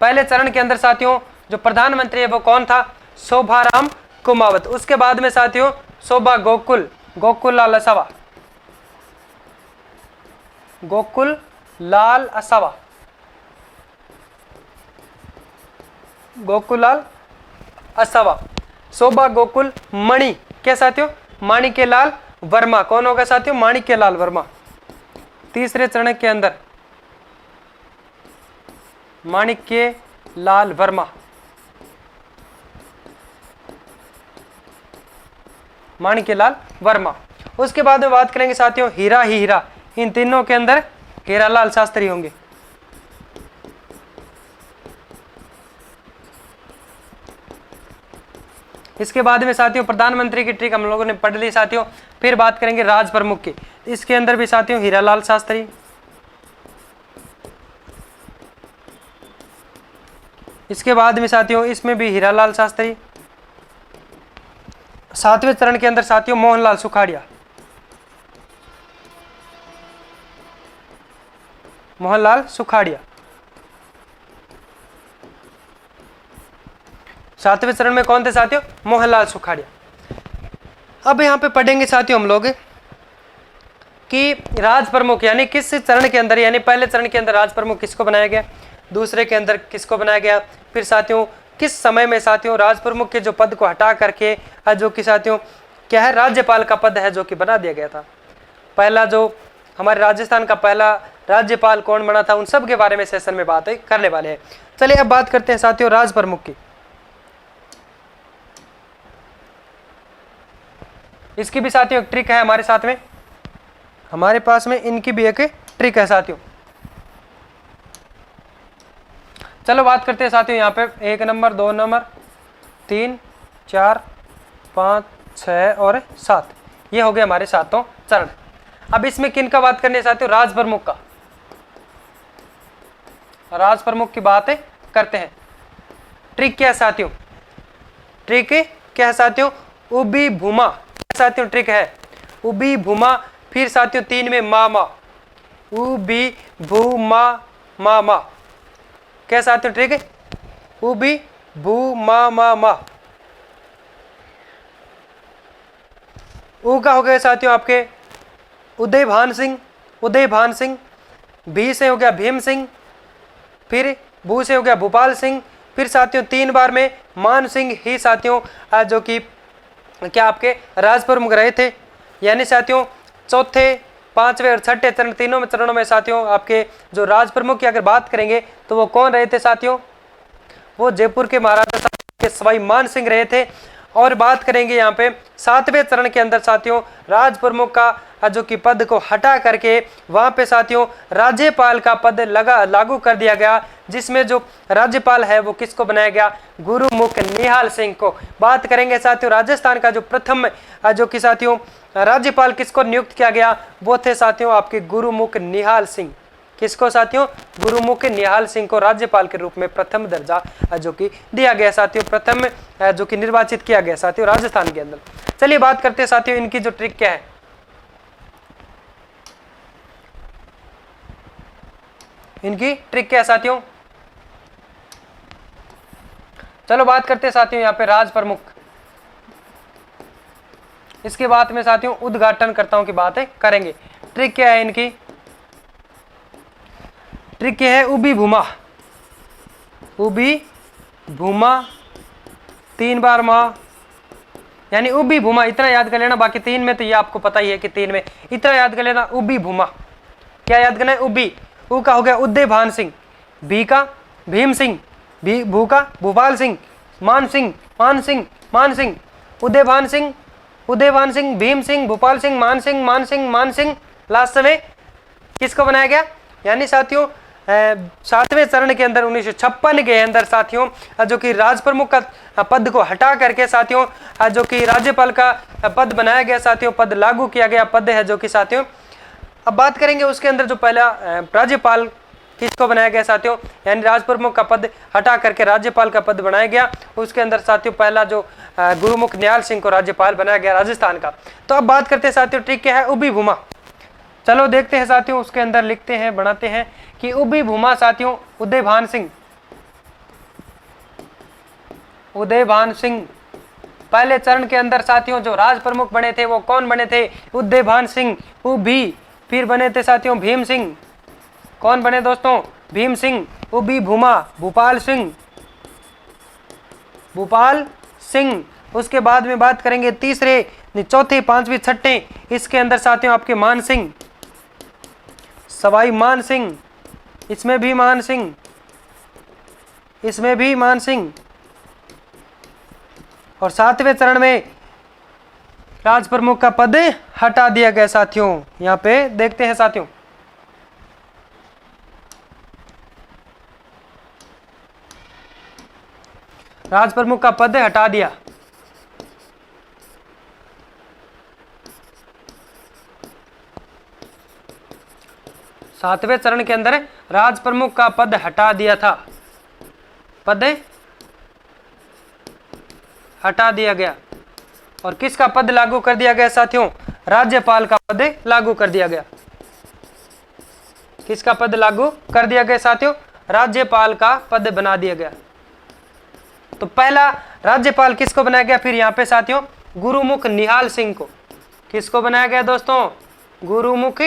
पहले चरण के अंदर साथियों जो प्रधानमंत्री है वो कौन था? शोभाराम कुमावत। उसके बाद में साथियों शोभा गोकुल, गोकुल लाल असावा, गोकुल लाल असावा, गोकुलाल असावा। शोभा गोकुल मणि, क्या साथियों? माणिक्यलाल वर्मा। कौन होगा साथियों? माणिक्यलाल वर्मा। तीसरे चरण के अंदर माणिक्यलाल वर्मा, माणिक्यलाल वर्मा। उसके बाद में बात करेंगे साथियों हीरा ही हीरा। इन तीनों के अंदर हीरालाल शास्त्री होंगे। इसके बाद में साथियों प्रधानमंत्री की ट्रिक हम लोगों ने पढ़ ली साथियों। फिर बात करेंगे राज प्रमुख की। इसके अंदर भी साथियों हीरालाल शास्त्री। इसके बाद में साथियों इसमें भी हीरालाल शास्त्री। सातवें चरण के अंदर साथियों मोहनलाल सुखाड़िया, मोहनलाल सुखाड़िया। सातवें चरण में कौन थे साथियों? मोहनलाल सुखाड़िया। अब यहाँ पे पढ़ेंगे साथियों हम लोग कि राज प्रमुख यानी किस चरण के अंदर, यानी पहले चरण के अंदर राज प्रमुख किसको बनाया गया, दूसरे के अंदर किसको बनाया गया, फिर साथियों किस समय में साथियों राज प्रमुख के जो पद को हटा करके जो कि साथियों क्या है राज्यपाल का पद है जो कि बना दिया गया था। पहला जो हमारे राजस्थान का पहला राज्यपाल कौन बना था, उन सब के बारे में सेशन में बातें करने वाले हैं। चलिए अब बात करते हैं साथियों राज प्रमुख की। इसकी भी साथियों एक ट्रिक है हमारे साथ में, हमारे पास में इनकी भी एक ट्रिक है साथियों। चलो बात करते हैं साथियों यहाँ पे 1 नंबर, 2 नंबर, 3, 4, 5, 6 और 7। ये हो गए हमारे सातों चरण। अब इसमें किन का बात करनी है साथियों? राज प्रमुख का। राज प्रमुख की बातें करते हैं। ट्रिक क्या है साथियों? ट्रिक क्या है साथियों? उबी भूमा साथियों ट्रिक है। उबी भूमा, फिर साथियों 3 में मामा, उबी भूमा मामा। क्या साथियों ट्रिक है? उबी भू मा मा मा। ऊ का हो गया साथियों आपके उदय भान सिंह, उदय भान सिंह। भी से हो गया भीम सिंह, फिर भू से हो गया भूपाल सिंह, फिर साथियों 3 बार में मान सिंह ही साथियों जो कि क्या आपके राज प्रमुख रहे थे। यानी साथियों चौथे, 5वें और 6ठे चरण, तीनों में चरणों में साथियों आपके जो राज प्रमुख की अगर बात करेंगे तो वो कौन रहे थे साथियों? वो जयपुर के महाराजा के सवाई मान सिंह रहे थे। और बात करेंगे यहाँ पे 7वें चरण के अंदर साथियों राज प्रमुख का जो कि पद को हटा करके वहां पे साथियों राज्यपाल का पद लागू कर दिया गया, जिसमें जो राज्यपाल है वो किसको बनाया गया? गुरुमुख निहाल सिंह को। बात करेंगे साथियों राजस्थान का जो प्रथम जो कि साथियों राज्यपाल किसको नियुक्त किया गया, वो थे साथियों आपके गुरुमुख निहाल सिंह। किसको साथियों? गुरुमुख निहाल सिंह को राज्यपाल के रूप में प्रथम दर्जा जो कि दिया गया साथियों, प्रथम जो कि निर्वाचित किया गया साथियों राजस्थान के अंदर। चलिए बात करते हैं साथियों इनकी जो ट्रिक क्या है। इनकी ट्रिक क्या है साथियों? चलो बात करते हैं साथियों यहाँ पे राज प्रमुख। इसके बाद में साथियों उद्घाटनकर्ताओं की बातें करेंगे। ट्रिक क्या है इनकी? ट्रिक क्या है? उबी भूमा, उबी भूमा 3 बार माँ, यानी उबी भूमा। इतना याद कर लेना, बाकी 3 में तो ये आपको पता ही है कि 3 में इतना याद कर लेना। उबी भूमा क्या याद करना है? उबी। ऊ का हो गया उदय भान सिंह, भी का भीम सिंह, भी भू का भूपाल सिंह, मान सिंह मान सिंह मान सिंह, उदय भान सिंह, उदय भान सिंह, भीम सिंह, भूपाल सिंह, मान सिंह मान सिंह मान सिंह। लास्ट में किसको बनाया गया? यानी साथियों 7वें चरण के अंदर 1956 के अंदर साथियों जो कि राज प्रमुख का पद को हटा करके साथियों जो कि राज्यपाल का पद बनाया गया साथियों, पद लागू किया गया पद है जो कि साथियों। अब बात करेंगे उसके अंदर जो पहला राज्यपाल किसको बनाया गया साथियों, यानी राज प्रमुख का पद हटा करके राज्यपाल का पद बनाया गया। उसके अंदर साथियों पहला जो गुरुमुख निहाल सिंह को राज्यपाल बनाया गया राजस्थान का। तो अब बात करते हैं साथियों ट्रिक क्या है? उबी भूमा। चलो देखते हैं साथियों, उसके अंदर लिखते हैं, बनाते हैं कि उभी भूमा साथियों उदयभान सिंह, उदयभान सिंह पहले चरण के अंदर साथियों जो राज प्रमुख बने थे वो कौन बने थे? उदयभान सिंह उभी। फिर बने थे साथियों भीम सिंह, कौन बने दोस्तों? भीम सिंह। उभी भूमा भूपाल सिंह, भूपाल सिंह। उसके बाद में बात करेंगे तीसरे, चौथे, पांचवी, छठे, इसके अंदर साथियों आपके मान सिंह, सवाई मान सिंह, इसमें भी मान सिंह, इसमें भी मान सिंह। और सातवें चरण में राज प्रमुख का पद हटा दिया गया साथियों। यहां पे देखते हैं साथियों, राज प्रमुख का पद हटा दिया। सातवें चरण के अंदर राज प्रमुख का पद हटा दिया था, पद हटा दिया गया। और किसका पद लागू कर दिया गया साथियों? राज्यपाल का पद लागू कर दिया गया। किसका पद लागू कर दिया गया साथियों? राज्यपाल का पद बना दिया गया। तो पहला राज्यपाल किसको बनाया गया? फिर यहां पे साथियों गुरुमुख निहाल सिंह को, किसको बनाया गया दोस्तों? गुरुमुख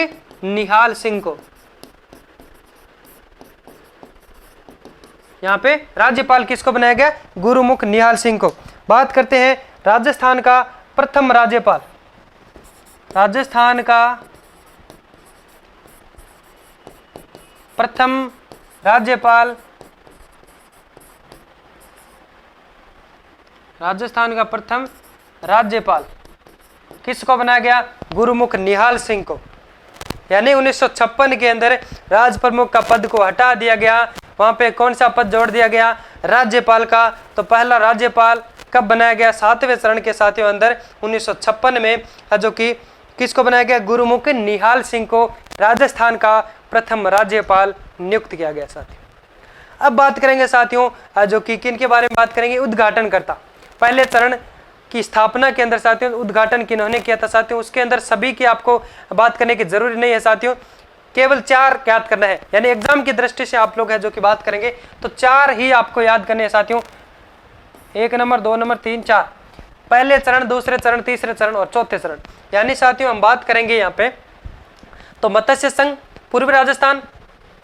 निहाल सिंह को। यहां पे राज्यपाल किसको बनाया गया? गुरुमुख निहाल सिंह को। बात करते हैं राजस्थान का प्रथम राज्यपाल, राजस्थान का प्रथम राज्यपाल, राजस्थान का प्रथम राज्यपाल किसको बनाया गया? गुरुमुख निहाल सिंह को। यानी 1956 के अंदर राज प्रमुख का पद को हटा दिया गया, वहां पे कौन सा पद जोड़ दिया गया? राज्यपाल का। तो पहला राज्यपाल कब बनाया गया? सातवें चरण के साथियों अंदर 1956 में, जो कि किसको बनाया गया? गुरुमुख निहाल सिंह को राजस्थान का प्रथम राज्यपाल नियुक्त किया गया साथियों। अब बात करेंगे साथियों जो कि किन के बारे में बात करेंगे? उद्घाटनकर्ता। पहले चरण की स्थापना के अंदर साथियों उद्घाटन किन्होंने किया था साथियों? उसके अंदर सभी की आपको बात करने की जरूरी नहीं है साथियों, केवल 4 याद करना है। यानी एग्जाम की दृष्टि से आप लोग है जो कि बात करेंगे तो 4 ही आपको याद करने हैं साथियों। 1 नंबर, 2 नंबर, 3, 4। पहले चरण, दूसरे चरण, तीसरे चरण और चौथे चरण। यानी साथियों हम बात करेंगे यहाँ पे तो मत्स्य संघ, पूर्वी राजस्थान,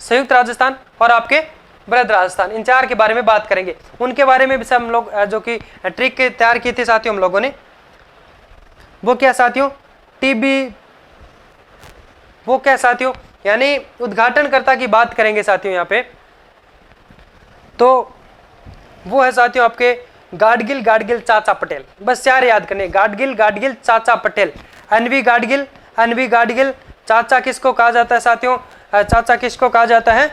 संयुक्त राजस्थान और आपके बृहद राजस्थान, इन 4 के बारे में बात करेंगे। उनके बारे में भी हम लोग जो कि ट्रिक तैयार की थी साथियों हम लोगों ने, वो क्या साथियों? टीबी, वो क्या साथियों? यानी उद्घाटनकर्ता की बात करेंगे साथियों यहाँ पे, तो वो है साथियों आपके गाडगिल, गाडगिल चाचा पटेल। बस 4 याद करने, गाडगिल, गाडगिल चाचा पटेल। N V Gadgil, N V Gadgil. चाचा किसको कहा जाता है साथियों? चाचा किसको कहा जाता है?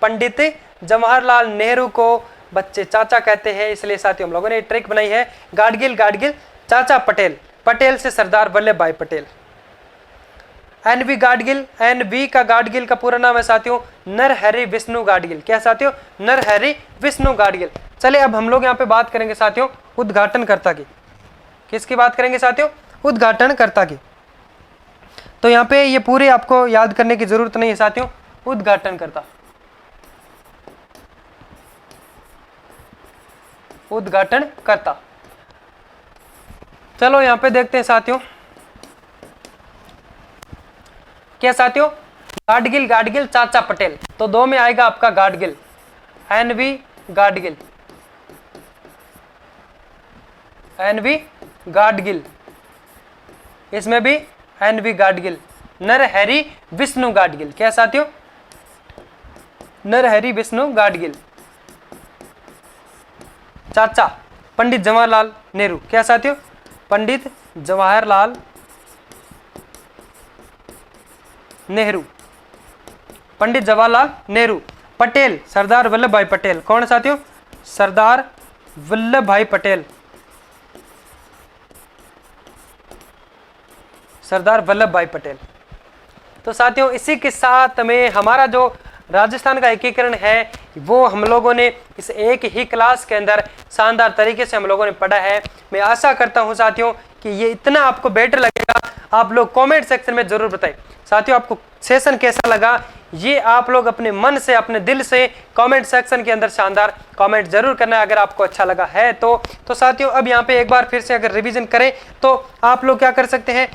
पंडित जवाहरलाल नेहरू को बच्चे चाचा कहते हैं, इसलिए साथियों हम लोगों ने ट्रिक बनाई है गाडगिल, गाडगिल चाचा पटेल। पटेल से सरदार वल्लभ भाई पटेल। एनवी गाडगिल, एनवी का गाडगिल का पूरा नाम है साथियों नरहरि विष्णु गाडगिल। क्या साथियों? नरहरि विष्णु गाडगिल। चलिए अब हम लोग यहाँ पे बात करेंगे साथियों उद्घाटनकर्ता की। किसकी बात करेंगे साथियों? उद्घाटनकर्ता की। तो यहाँ पे ये पूरे आपको याद करने की जरूरत नहीं है साथियों। उद्घाटनकर्ता, उद्घाटनकर्ता। चलो यहाँ पे देखते हैं साथियों, क्या साथियों? गाडगिल, गाडगिल चाचा पटेल। तो 2 में आएगा आपका गाडगिल, एनवी गाडगिल, एनवी गाडगिल। इसमें भी एनवी गाडगिल। नरहरि विष्णु गाडगिल। क्या साथियों? नरहरि विष्णु गाडगिल। चाचा पंडित जवाहरलाल नेहरू। क्या साथियों? पंडित जवाहरलाल नेहरू, पंडित जवाहरलाल नेहरू। पटेल सरदार वल्लभ भाई पटेल। कौन साथियों? सरदार वल्लभ भाई पटेल, सरदार वल्लभ भाई पटेल। तो साथियों इसी के साथ में हमारा जो राजस्थान का एकीकरण है वो हम लोगों ने इस एक ही क्लास के अंदर शानदार तरीके से हम लोगों ने पढ़ा है। मैं आशा करता हूं साथियों कि ये इतना आपको बेटर लगेगा। आप लोग कमेंट सेक्शन में जरूर बताएं। साथियों आपको सेशन कैसा लगा ये आप लोग अपने मन से, अपने दिल से कमेंट सेक्शन के अंदर शानदार कमेंट जरूर करना है अगर आपको अच्छा लगा है तो साथियों अब यहाँ पे एक बार फिर से अगर रिवीजन करें तो आप लोग क्या कर सकते हैं,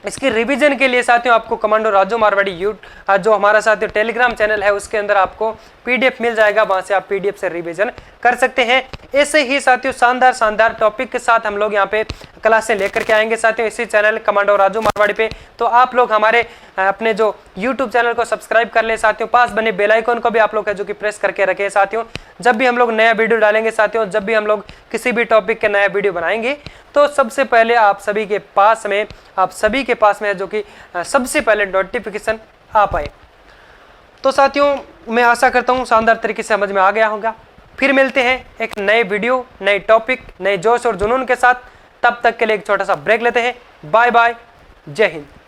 इसकी रिवीजन के लिए साथियों आपको कमांडो राजू मारवाड़ी जो हमारा साथियों टेलीग्राम चैनल है उसके अंदर आपको पीडीएफ मिल जाएगा, वहां से आप पीडीएफ से रिवीजन कर सकते हैं। ऐसे ही साथियों शानदार शानदार टॉपिक के साथ हम लोग यहाँ पे क्लासें लेकर के आएंगे साथियों इसी चैनल कमांडो राजू मारवाड़ी पे। तो आप लोग हमारे अपने जो यूट्यूब चैनल को सब्सक्राइब कर ले साथियों, पास बने बेल आइकन को भी आप लोग है जो कि प्रेस करके रखे साथियों। जब भी हम लोग नया वीडियो डालेंगे साथियों, जब भी हम लोग किसी भी टॉपिक के नया वीडियो बनाएंगे तो सबसे पहले आप सभी के पास में है जो कि सबसे पहले नोटिफिकेशन आ पाए। तो साथियों मैं आशा करता हूं शानदार तरीके से समझ में आ गया होगा। फिर मिलते हैं एक नए वीडियो, नए टॉपिक, नए जोश और जुनून के साथ। तब तक के लिए एक छोटा सा ब्रेक लेते हैं। बाय बाय, जय हिंद।